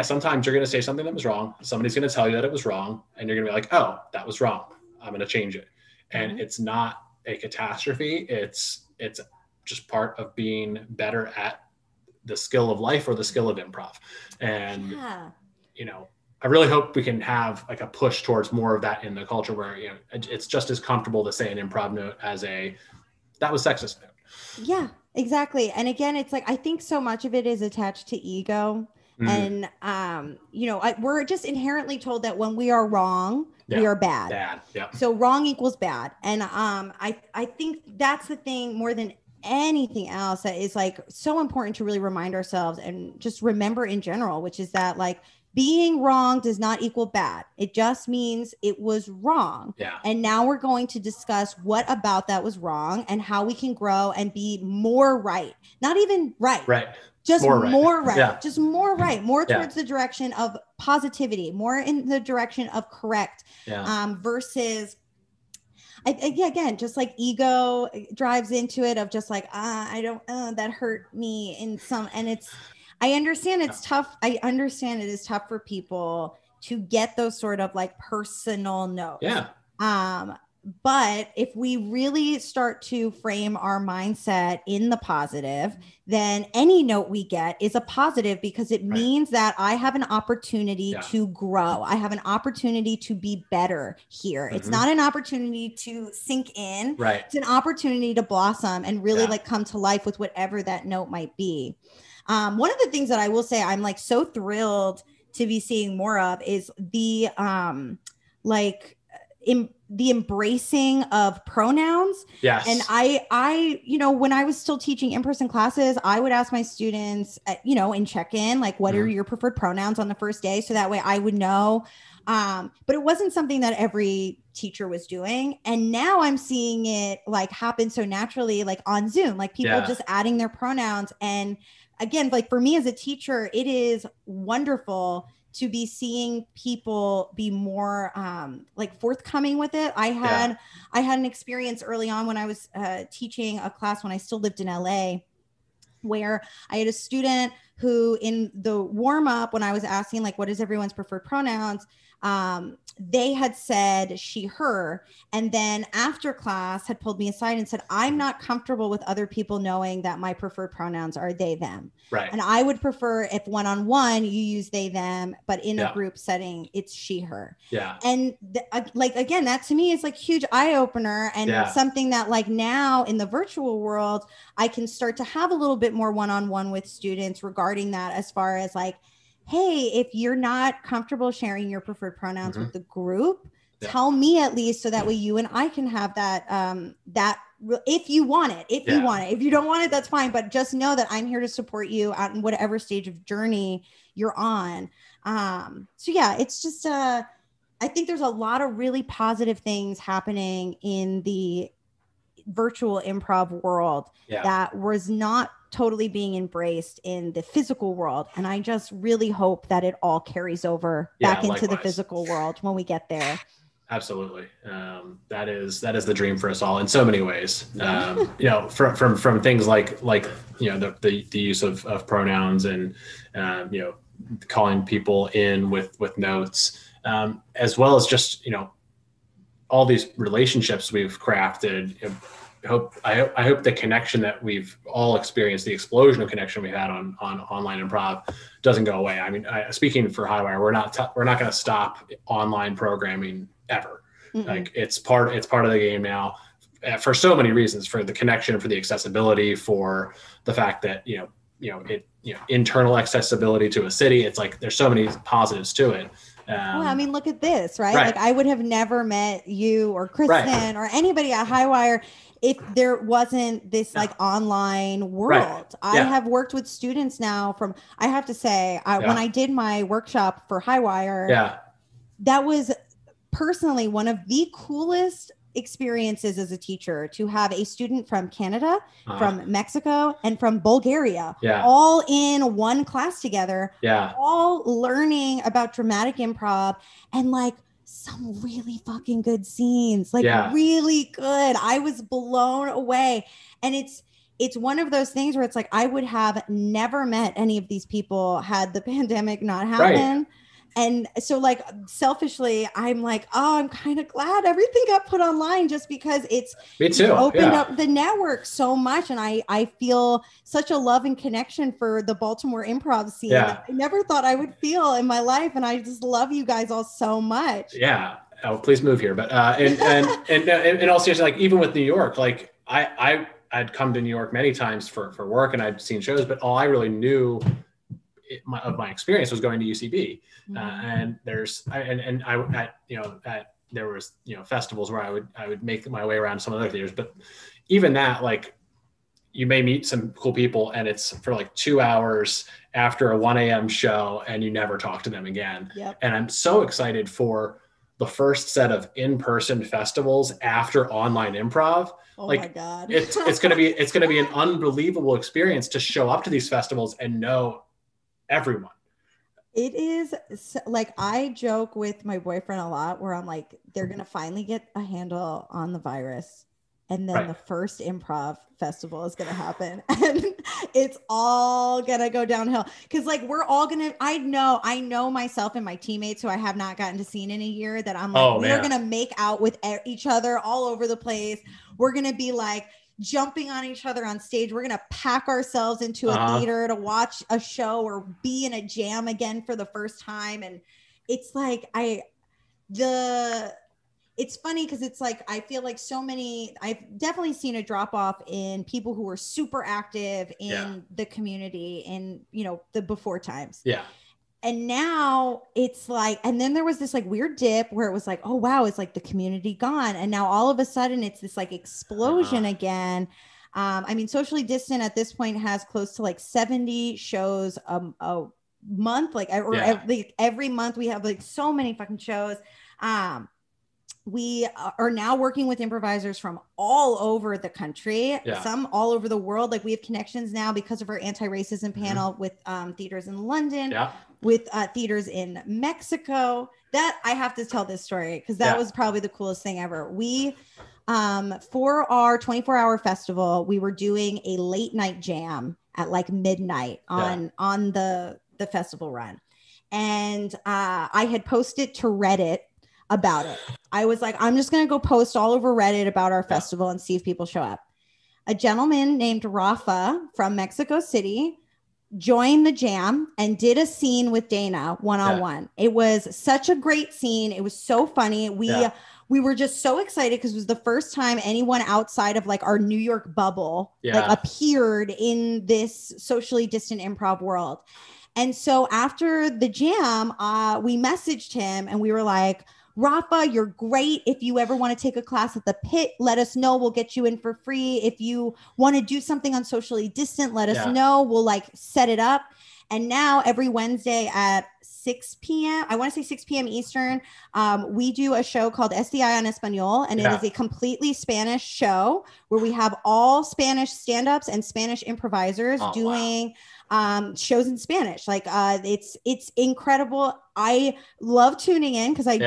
sometimes you're going to say something that was wrong. Somebody's going to tell you that it was wrong. And you're going to be like, oh, that was wrong. I'm going to change it. And it's not a catastrophe. It's just part of being better at the skill of life or the skill of improv. And, I really hope we can have like a push towards more of that in the culture where, it's just as comfortable to say an improv note as that was sexist note. Yeah, exactly. And again, it's like, I think so much of it is attached to ego. And, we're just inherently told that when we are wrong, we are bad. So wrong equals bad. And I think that's the thing more than anything else that is like so important to really remind ourselves and just remember in general, which is that like being wrong does not equal bad. It just means it was wrong. And now we're going to discuss what about that was wrong and how we can grow and be more right. Not even right. Just more right. Just more right. More towards the direction of positivity, more in the direction of correct versus again, just like ego drives into it of just like, I don't, that hurt me in some, and I understand it's tough. I understand it is tough for people to get those sort of like personal notes. But if we really start to frame our mindset in the positive, then any note we get is a positive, because it means that I have an opportunity to grow. I have an opportunity to be better here. It's not an opportunity to sink in. It's an opportunity to blossom and really like come to life with whatever that note might be. One of the things that I will say I'm like so thrilled to be seeing more of is the the embracing of pronouns. Yes. And I, you know, when I was still teaching in-person classes, I would ask my students, you know, in check-in, like, what are your preferred pronouns on the first day? So that way I would know. But it wasn't something that every teacher was doing. And now I'm seeing it like happen so naturally, like on Zoom, like people just adding their pronouns. And again, like for me as a teacher, it is wonderful to be seeing people be more like forthcoming with it. I had an experience early on when I was teaching a class when I still lived in LA, where I had a student who in the warm up, when I was asking like, what is everyone's preferred pronouns? They had said she, her, and then after class had pulled me aside and said, I'm not comfortable with other people knowing that my preferred pronouns are they, them. Right. And I would prefer if one-on-one you use they, them, but in a group setting, it's she, her. Yeah. And like, again, that to me is like huge eye opener, and something that like now in the virtual world, I can start to have a little bit more one-on-one with students regarding that, as far as like, hey, if you're not comfortable sharing your preferred pronouns with the group, tell me at least, so that way you and I can have that, if you want it, you want it, if you don't want it, that's fine. But just know that I'm here to support you out in whatever stage of journey you're on. So yeah, it's just, I think there's a lot of really positive things happening in the virtual improv world that was not totally being embraced in the physical world. And I just really hope that it all carries over back into the physical world when we get there. Absolutely. That is the dream for us all in so many ways. You know, from things like, you know, the use of pronouns and, you know, calling people in with notes, as well as just, you know, all these relationships we've crafted. You know, I hope the connection that we've all experienced, the explosion of connection we had on online improv, doesn't go away. I mean, speaking for Highwire, we're not going to stop online programming ever. Like it's part of the game now, for so many reasons, for the connection, for the accessibility, for the fact that internal accessibility to a city. It's like there's so many positives to it. Well, I mean, look at this, right? Like I would have never met you or Kristen or anybody at Highwire if there wasn't this like online world. I have worked with students now from, I have to say, when I did my workshop for Highwire, that was personally one of the coolest experiences as a teacher, to have a student from Canada, from Mexico, and from Bulgaria, all in one class together, all learning about dramatic improv and like some really fucking good scenes, like really good. I was blown away. And it's one of those things where it's like, I would have never met any of these people had the pandemic not happened. And so like selfishly, I'm like, oh, I'm kind of glad everything got put online, just because it's opened up the network so much. And I feel such a love and connection for the Baltimore improv scene that I never thought I would feel in my life. And I just love you guys all so much. Yeah. Oh, please move here. But, and also like, even with New York, like I'd come to New York many times for work, and I'd seen shows, but all I really knew of my experience was going to UCB. And there was, you know, festivals where I would make my way around some other theaters, but even that, like, you may meet some cool people and it's for like 2 hours after a 1 a.m. show and you never talk to them again. And I'm so excited for the first set of in-person festivals after online improv. Oh my God. it's going to be an unbelievable experience to show up to these festivals and know everyone. It is like, I joke with my boyfriend a lot where I'm like, they're going to finally get a handle on the virus and then the first improv festival is going to happen, and it's all going to go downhill. Cause like, we're all going to, I know myself and my teammates who I have not gotten to see in a year, that I'm like, we are going to make out with each other all over the place. We're going to be like jumping on each other on stage. We're going to pack ourselves into a theater to watch a show or be in a jam again for the first time. And it's like, it's funny because it's like, I feel like I've definitely seen a drop off in people who were super active in the community in, the before times. Yeah. And now it's like, and then there was this like weird dip where it was like, oh wow, it's like the community gone. And now all of a sudden it's this like explosion again. I mean, Socially Distant at this point has close to like 70 shows a month, like every month we have like so many fucking shows. We are now working with improvisers from all over the country, some all over the world. Like we have connections now because of our anti-racism panel with theaters in London, with theaters in Mexico. That I have to tell this story because that was probably the coolest thing ever. We, for our 24-hour festival, we were doing a late night jam at like midnight on the festival run. And I had posted to Reddit about it. I was like, I'm just going to go post all over Reddit about our festival and see if people show up. A gentleman named Rafa from Mexico City joined the jam and did a scene with Dana one-on-one. It was such a great scene. It was so funny. We were just so excited because it was the first time anyone outside of like our New York bubble like appeared in this socially distant improv world. And so after the jam, we messaged him and we were like, Rafa, you're great. If you ever want to take a class at the Pit, let us know. We'll get you in for free. If you want to do something on Socially Distant, let us know. We'll like set it up. And now every Wednesday at 6 p.m., I want to say 6 p.m. Eastern, we do a show called SDI on Espanol. And it is a completely Spanish show where we have all Spanish stand-ups and Spanish improvisers doing shows in Spanish. Like it's incredible. I love tuning in because I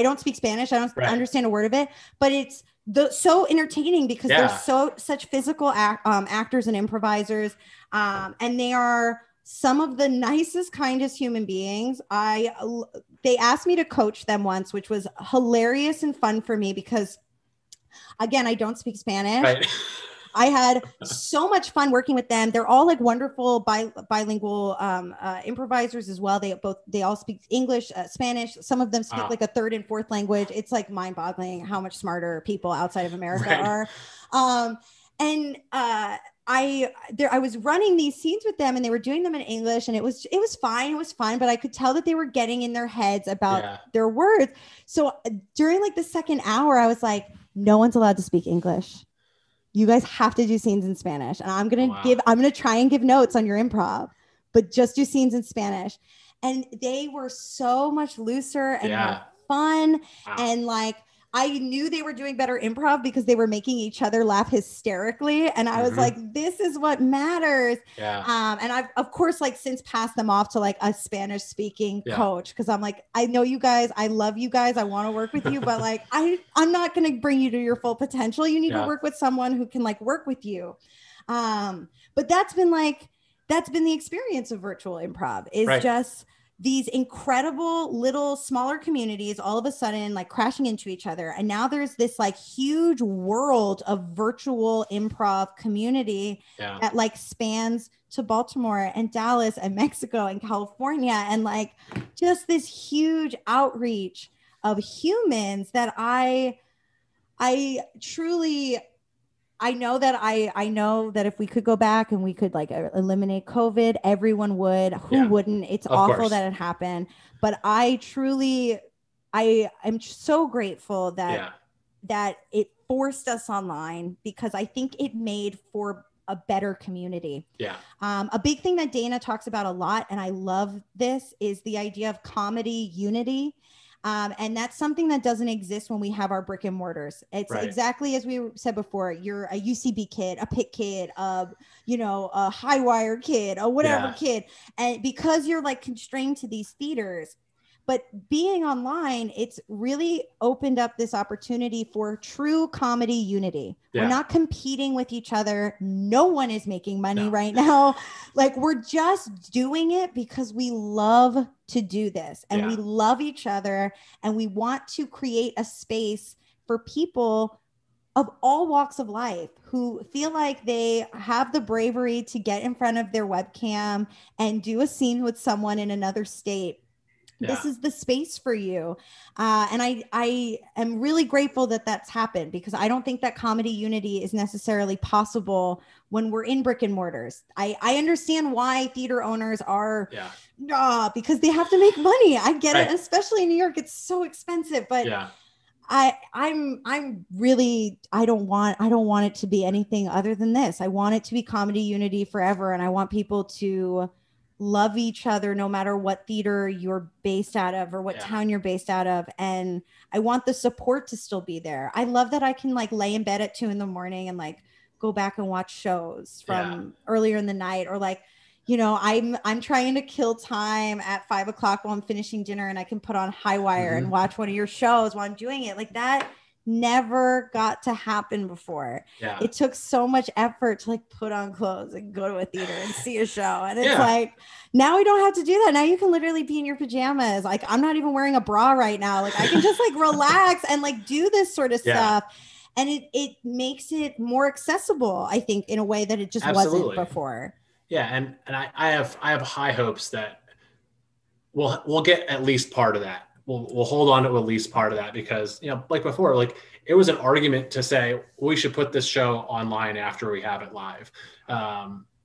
don't speak Spanish. I don't understand a word of it, but it's so entertaining because they're such physical actors and improvisers. And they are some of the nicest, kindest human beings. They asked me to coach them once, which was hilarious and fun for me because again, I don't speak Spanish. Right. I had so much fun working with them. They're all like wonderful bilingual improvisers as well. They all speak English, Spanish. Some of them speak like a third and fourth language. It's like mind-boggling how much smarter people outside of America are. I was running these scenes with them and they were doing them in English and it was fine. It was fun, but I could tell that they were getting in their heads about their words. So during like the second hour, I was like, no one's allowed to speak English. You guys have to do scenes in Spanish. And I'm going to try and give notes on your improv, but just do scenes in Spanish. And they were so much looser and more fun. Wow. And like, I knew they were doing better improv because they were making each other laugh hysterically. And I was like, this is what matters. Yeah. And I've, of course, like since passed them off to like a Spanish speaking coach. Cause I'm like, I know you guys, I love you guys. I want to work with you, but like, I'm not going to bring you to your full potential. You need to work with someone who can like work with you. But that's been the experience of virtual improv is just these incredible little smaller communities all of a sudden like crashing into each other. And now there's this like huge world of virtual improv community that like spans to Baltimore and Dallas and Mexico and California. And like just this huge outreach of humans that I truly, I know that if we could go back and we could like eliminate COVID, everyone would. Who wouldn't? It's awful that it happened. But I am so grateful that it forced us online because I think it made for a better community. Yeah. A big thing that Dana talks about a lot, and I love this, is the idea of comedy unity. And that's something that doesn't exist when we have our brick and mortars. It's exactly as we said before. You're a UCB kid, a Pitt kid, a Highwire kid, or whatever kid. And because you're like constrained to these theaters, But being online, it's really opened up this opportunity for true comedy unity. Yeah. We're not competing with each other. No one is making money right now. Like, we're just doing it because we love to do this, and we love each other, and we want to create a space for people of all walks of life who feel like they have the bravery to get in front of their webcam and do a scene with someone in another state. This is the space for you. And I am really grateful that that's happened, because I don't think that comedy unity is necessarily possible when we're in brick and mortars. I understand why theater owners are, because they have to make money. I get it, especially in New York. It's so expensive, but I'm really, I don't want it to be anything other than this. I want it to be comedy unity forever. And I want people to love each other no matter what theater you're based out of or what town you're based out of. And I want the support to still be there. I love that I can like lay in bed at 2 a.m. and like go back and watch shows from earlier in the night, or like, you know, I'm trying to kill time at 5 o'clock while I'm finishing dinner, and I can put on Highwire and watch one of your shows while I'm doing it. Like, that never got to happen before. It took so much effort to like put on clothes and go to a theater and see a show. And it's like, now we don't have to do that. Now you can literally be in your pajamas. Like, I'm not even wearing a bra right now. Like, I can just like relax and like do this sort of stuff. And it makes it more accessible, I think, in a way that it just wasn't before. Yeah, and I have high hopes that we'll get at least part of that. We'll hold on to at least part of that, because, you know, like before, like it was an argument to say we should put this show online after we have it live,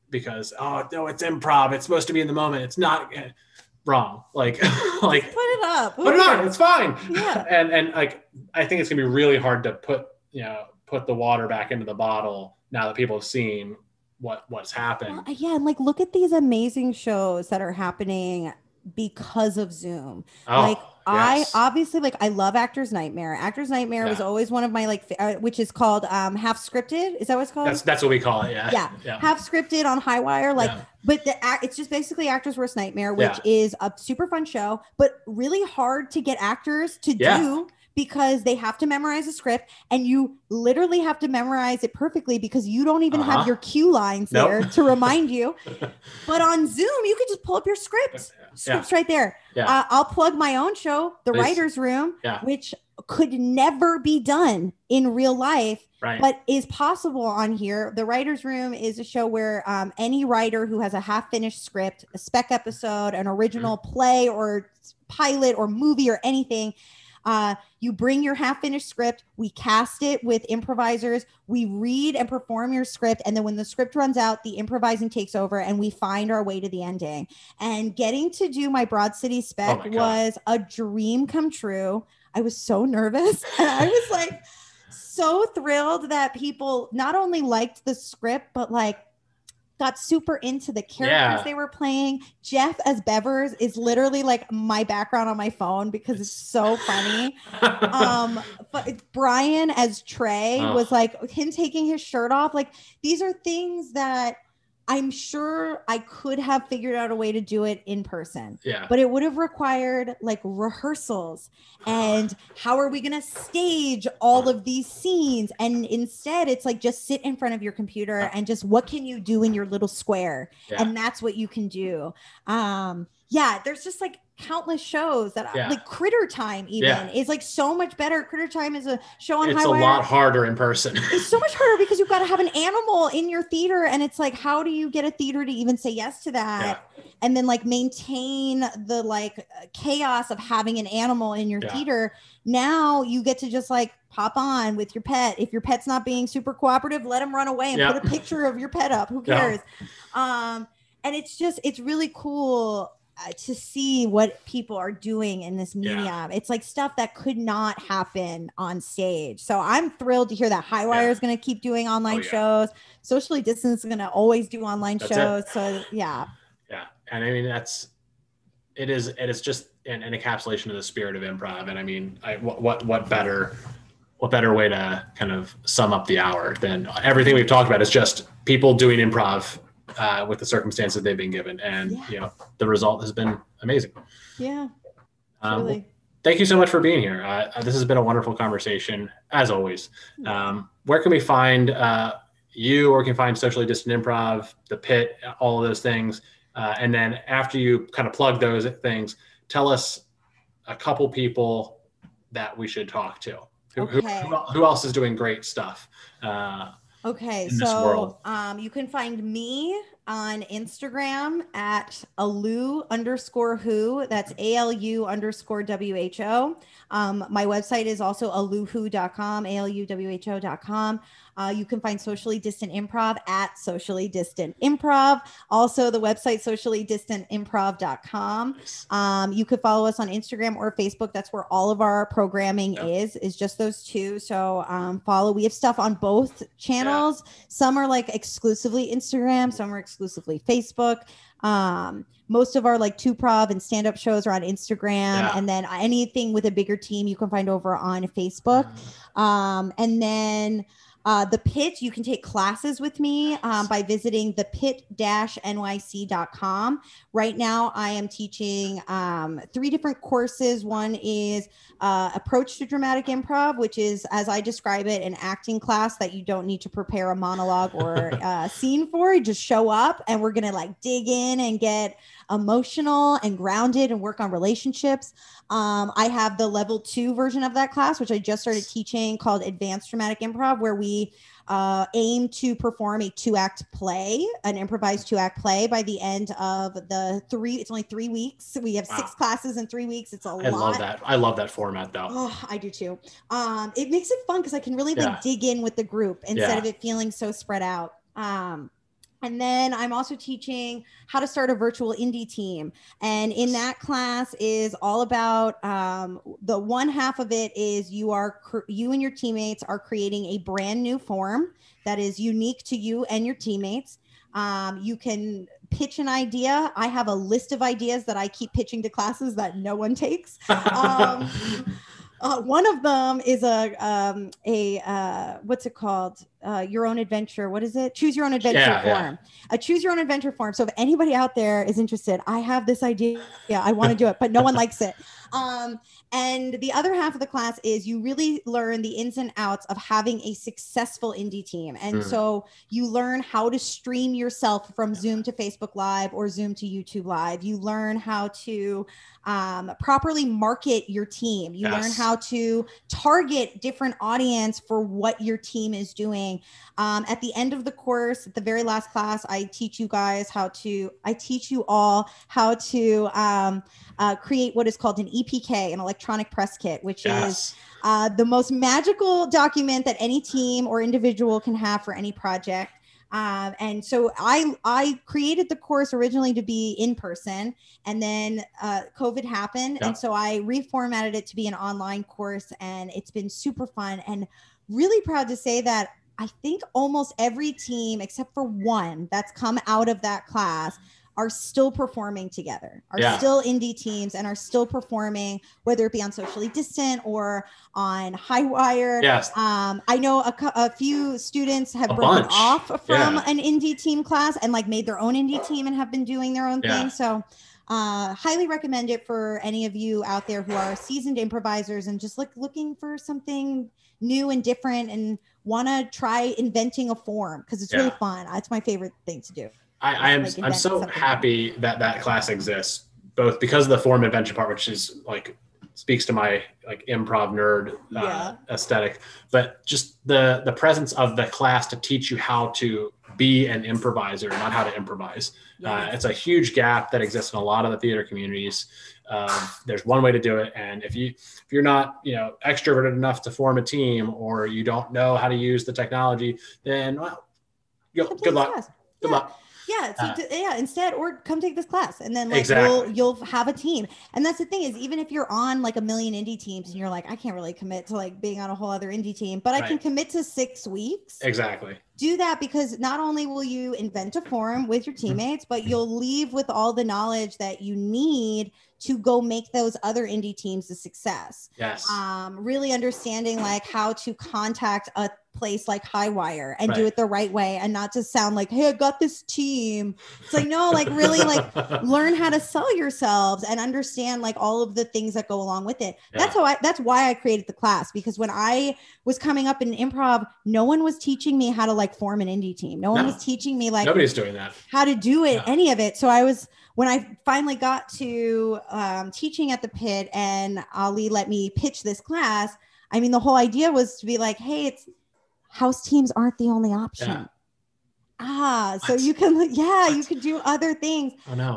because oh no, it's improv. It's supposed to be in the moment. It's not. Wrong. Like like put it up. Put it on. It's fine. Yeah. And like I think it's gonna be really hard to put the water back into the bottle now that people have seen what's happened. Well, and like look at these amazing shows that are happening because of Zoom. I obviously, like, I love Actor's Nightmare. Actor's Nightmare was always one of my like which is called Half Scripted. Is that what it's called? That's what we call it. Yeah. Half Scripted on Highwire. But it's just basically Actor's Worst Nightmare, which is a super fun show, but really hard to get actors to do, because they have to memorize a script, and you literally have to memorize it perfectly because you don't even have your cue lines there to remind you. But on Zoom, you can just pull up your scripts right there. I'll plug my own show, The Writer's Room, which could never be done in real life, but is possible on here. The Writer's Room is a show where any writer who has a half-finished script, a spec episode, an original play or pilot or movie or anything, you bring your half-finished script, we cast it with improvisers, we read and perform your script, and then when the script runs out, the improvising takes over, and we find our way to the ending. And getting to do my Broad City spec was a dream come true. I was so nervous, and I was like so thrilled that people not only liked the script, but like got super into the characters they were playing. Jeff as Bevers is literally like my background on my phone because it's so funny. But Brian as Trey was like him taking his shirt off. Like, these are things that I'm sure I could have figured out a way to do it in person. But it would have required like rehearsals and how are we going to stage all of these scenes? And instead it's like, just sit in front of your computer and just, what can you do in your little square? And that's what you can do. There's just like countless shows that like Critter Time even is like so much better. Critter Time is a show on Highwire. It's a lot harder in person. It's so much harder because you've got to have an animal in your theater, and it's like, how do you get a theater to even say yes to that? And then like maintain the like chaos of having an animal in your theater. Now you get to just like pop on with your pet. If your pet's not being super cooperative, let him run away and put a picture of your pet up. Who cares? And it's really cool to see what people are doing in this medium. It's like stuff that could not happen on stage. So I'm thrilled to hear that Highwire is going to keep doing online shows. Socially Distance is going to always do online shows. So and I mean, it is just an encapsulation of the spirit of improv. And I mean, what better way to kind of sum up the hour than everything we've talked about is just people doing improv with the circumstances they've been given, and you know, the result has been amazing. Truly. Thank you so much for being here. This has been a wonderful conversation, as always. Where can we find you, or can find Socially Distant Improv, the Pit, all of those things? And then after you kind of plug those things, tell us a couple people that we should talk to. Who else is doing great stuff? Okay, in this world? You can find me on Instagram at alu_who. That's ALU_WHO. My website is also aluwho.com, ALUWHO.com. You can find Socially Distant Improv at Socially Distant Improv. Also, the website sociallydistantimprov.com. You could follow us on Instagram or Facebook. That's where all of our programming is just those two. So follow. We have stuff on both channels. Some are like exclusively Instagram, some are exclusively Facebook. Most of our like 2Prov and stand-up shows are on Instagram, and then anything with a bigger team you can find over on Facebook. And then the Pit, you can take classes with me by visiting thepit-nyc.com. Right now, I am teaching 3 different courses. One is Approach to Dramatic Improv, which is, as I describe it, an acting class that you don't need to prepare a monologue or a scene for. You just show up, and we're going to like dig in and get emotional and grounded and work on relationships. I have the level 2 version of that class, which I just started teaching, called Advanced Dramatic Improv, where we aim to perform a 2-act play, an improvised 2-act play by the end of it's only 3 weeks. We have 6 classes in 3 weeks. It's a lot. I love that format though. Oh, I do too. It makes it fun because I can really like dig in with the group instead of it feeling so spread out. And then I'm also teaching how to start a virtual indie team. And in that class is all about the one half of it is you and your teammates are creating a brand new form that is unique to you and your teammates. You can pitch an idea. I have a list of ideas that I keep pitching to classes that no one takes. One of them is what's it called? Your Own Adventure. What is it? Choose Your Own Adventure form. A Choose Your Own Adventure form. So if anybody out there is interested, I have this idea. I want to do it, but no one likes it. And the other half of the class is you really learn the ins and outs of having a successful indie team. And so you learn how to stream yourself from Zoom to Facebook Live or Zoom to YouTube Live. You learn how to properly market your team. You learn how to target different audience for what your team is doing. At the end of the course, at the very last class, I teach you all how to create what is called an EPK, an electronic press kit, which is the most magical document that any team or individual can have for any project. And so I created the course originally to be in person, and then COVID happened. And so I reformatted it to be an online course, and it's been super fun, and really proud to say that I think almost every team except for one that's come out of that class are still performing together, still indie teams, and are still performing, whether it be on Socially Distant or on Highwire. I know a few students have broken off from an indie team class and like made their own indie team and have been doing their own thing. So highly recommend it for any of you out there who are seasoned improvisers and just looking for something new and different and want to try inventing a form, because it's really fun. It's my favorite thing to do. I'm so happy that class exists, both because of the form invention part, which is like speaks to my like improv nerd aesthetic, but just the presence of the class to teach you how to be an improviser, not how to improvise. It's a huge gap that exists in a lot of the theater communities. There's one way to do it, and if you're not extroverted enough to form a team, or you don't know how to use the technology, then good luck. Good luck. Instead, or come take this class, and then you'll have a team. And that's the thing, is even if you're on like a million indie teams and you're like, I can't really commit to like being on a whole other indie team, but I can commit to 6 weeks. Do that, because not only will you invent a forum with your teammates, but you'll leave with all the knowledge that you need to go make those other indie teams a success. Really understanding like how to contact a place like Highwire and do Right. it the right way and not just sound like, hey, I got this team. It's like, no, like really like learn how to sell yourselves and understand like all of the things that go along with it. Yeah. That's why I created the class, because when I was coming up in improv, no one was teaching me how to like form an indie team. No one was teaching me like nobody's doing that, how to do it, any of it. So when I finally got to teaching at the Pit and Ali let me pitch this class, I mean, the whole idea was to be like, hey, it's house teams aren't the only option. So you can, you could do other things. Oh no.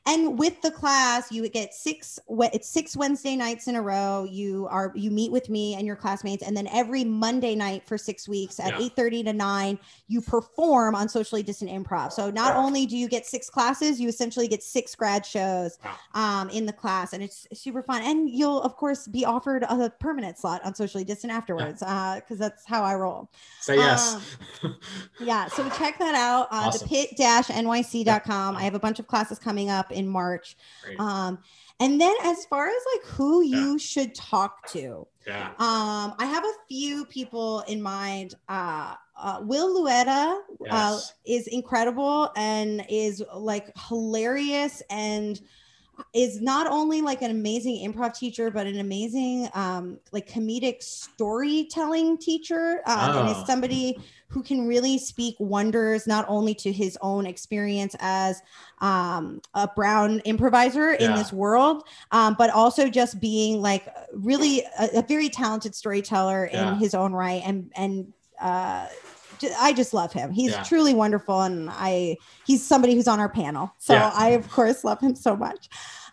And with the class, you would get six Wednesday nights in a row. You meet with me and your classmates, and then every Monday night for 6 weeks at 8:30 to 9, you perform on Socially Distant Improv. So not only do you get 6 classes, you essentially get 6 grad shows in the class, and it's super fun. And you'll of course be offered a permanent slot on Socially Distant afterwards, because that's how I roll. Say yes. So check that out. Awesome. thepit-nyc.com. I have a bunch of classes coming up in March. And then as far as like who you should talk to, I have a few people in mind. Will Luetta is incredible and is like hilarious and is not only like an amazing improv teacher, but an amazing like comedic storytelling teacher, and is somebody who can really speak wonders not only to his own experience as a brown improviser in this world, but also just being like really a very talented storyteller in his own right. And I just love him. He's truly wonderful. And he's somebody who's on our panel. So I, of course, love him so much.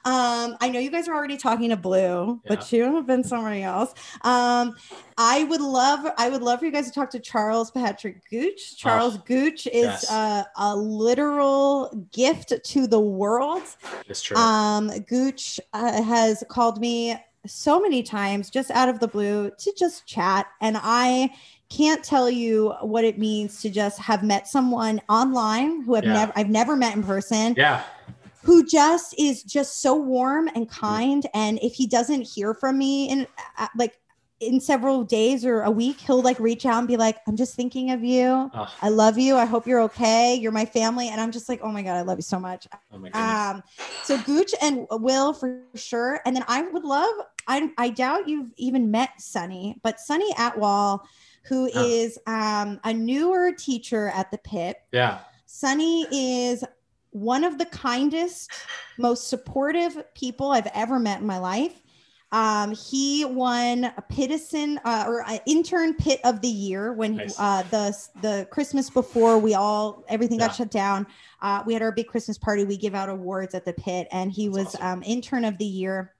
I know you guys are already talking to Blue, but you have been somebody else. I would love for you guys to talk to Charles Patrick Gooch. Charles Gooch is a literal gift to the world. It's true. Gooch has called me so many times just out of the blue to just chat. And I can't tell you what it means to just have met someone online who I've never met in person. Who just is just so warm and kind. And if he doesn't hear from me in several days or a week, he'll like reach out and be like, I'm just thinking of you. I love you. I hope you're okay. You're my family. And I'm just like, oh my God, I love you so much. Oh my goodness. So Gooch and Will for sure. And then I would love, I doubt you've even met Sunny, but Sunny Atwall, who is a newer teacher at the Pit. Sunny is one of the kindest, most supportive people I've ever met in my life. He won a Pittison or an intern Pit of the year when the Christmas before everything got shut down. We had our big Christmas party. We give out awards at the Pit, and he was awesome. Intern of the year,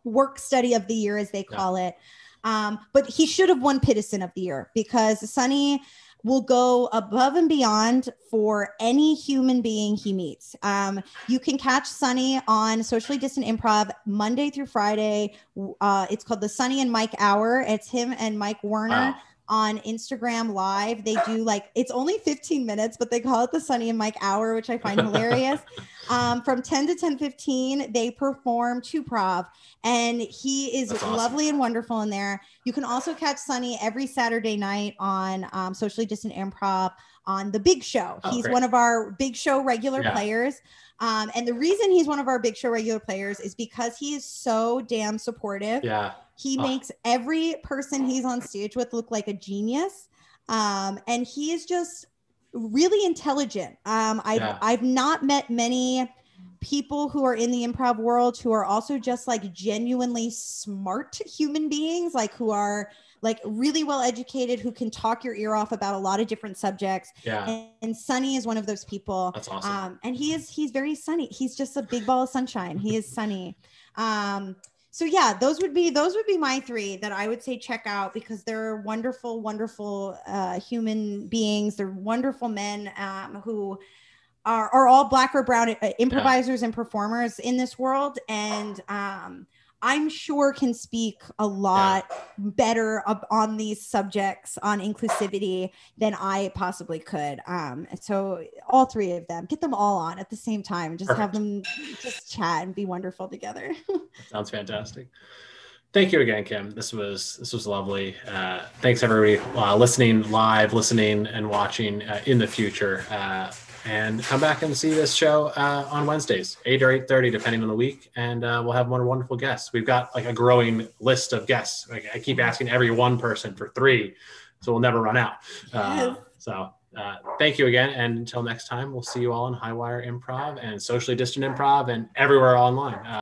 work study of the year, as they call it. But he should have won Pittison of the year, because Sunny will go above and beyond for any human being he meets. You can catch Sunny on Socially Distant Improv Monday through Friday. It's called the Sunny and Mike Hour. It's him and Mike Werner on Instagram Live. They do it's only 15 minutes, but they call it the Sunny and Mike Hour, which I find hilarious. From 10 to 10:15, they perform Chuprov, and he is lovely and wonderful in there. You can also catch Sunny every Saturday night on Socially Distant Improv on The Big Show. He's one of our Big Show regular players. And the reason he's one of our Big Show regular players is because he is so damn supportive. He makes every person he's on stage with look like a genius. And he is just really intelligent. I've not met many people who are in the improv world who are also just like genuinely smart human beings, like who are like really well educated, who can talk your ear off about a lot of different subjects. And Sunny is one of those people. That's awesome. And he's very sunny. He's just a big ball of sunshine. He is sunny. So yeah, those would be my 3 that I would say check out, because they're wonderful, wonderful human beings. They're wonderful men who are all Black or brown improvisers and performers in this world. And I'm sure can speak a lot better on these subjects on inclusivity than I possibly could. So all 3 of them, get them all on at the same time. Just have them just chat and be wonderful together. Sounds fantastic. Thank you again, Kim. This was lovely. Thanks everybody listening live, listening and watching in the future. And come back and see this show on Wednesdays, 8 or 8:30, depending on the week. And we'll have more wonderful guests. We've got like a growing list of guests. Like, I keep asking every one person for 3, so we'll never run out. Yes. Thank you again. And until next time, we'll see you all in Highwire Improv and Socially Distant Improv and everywhere online.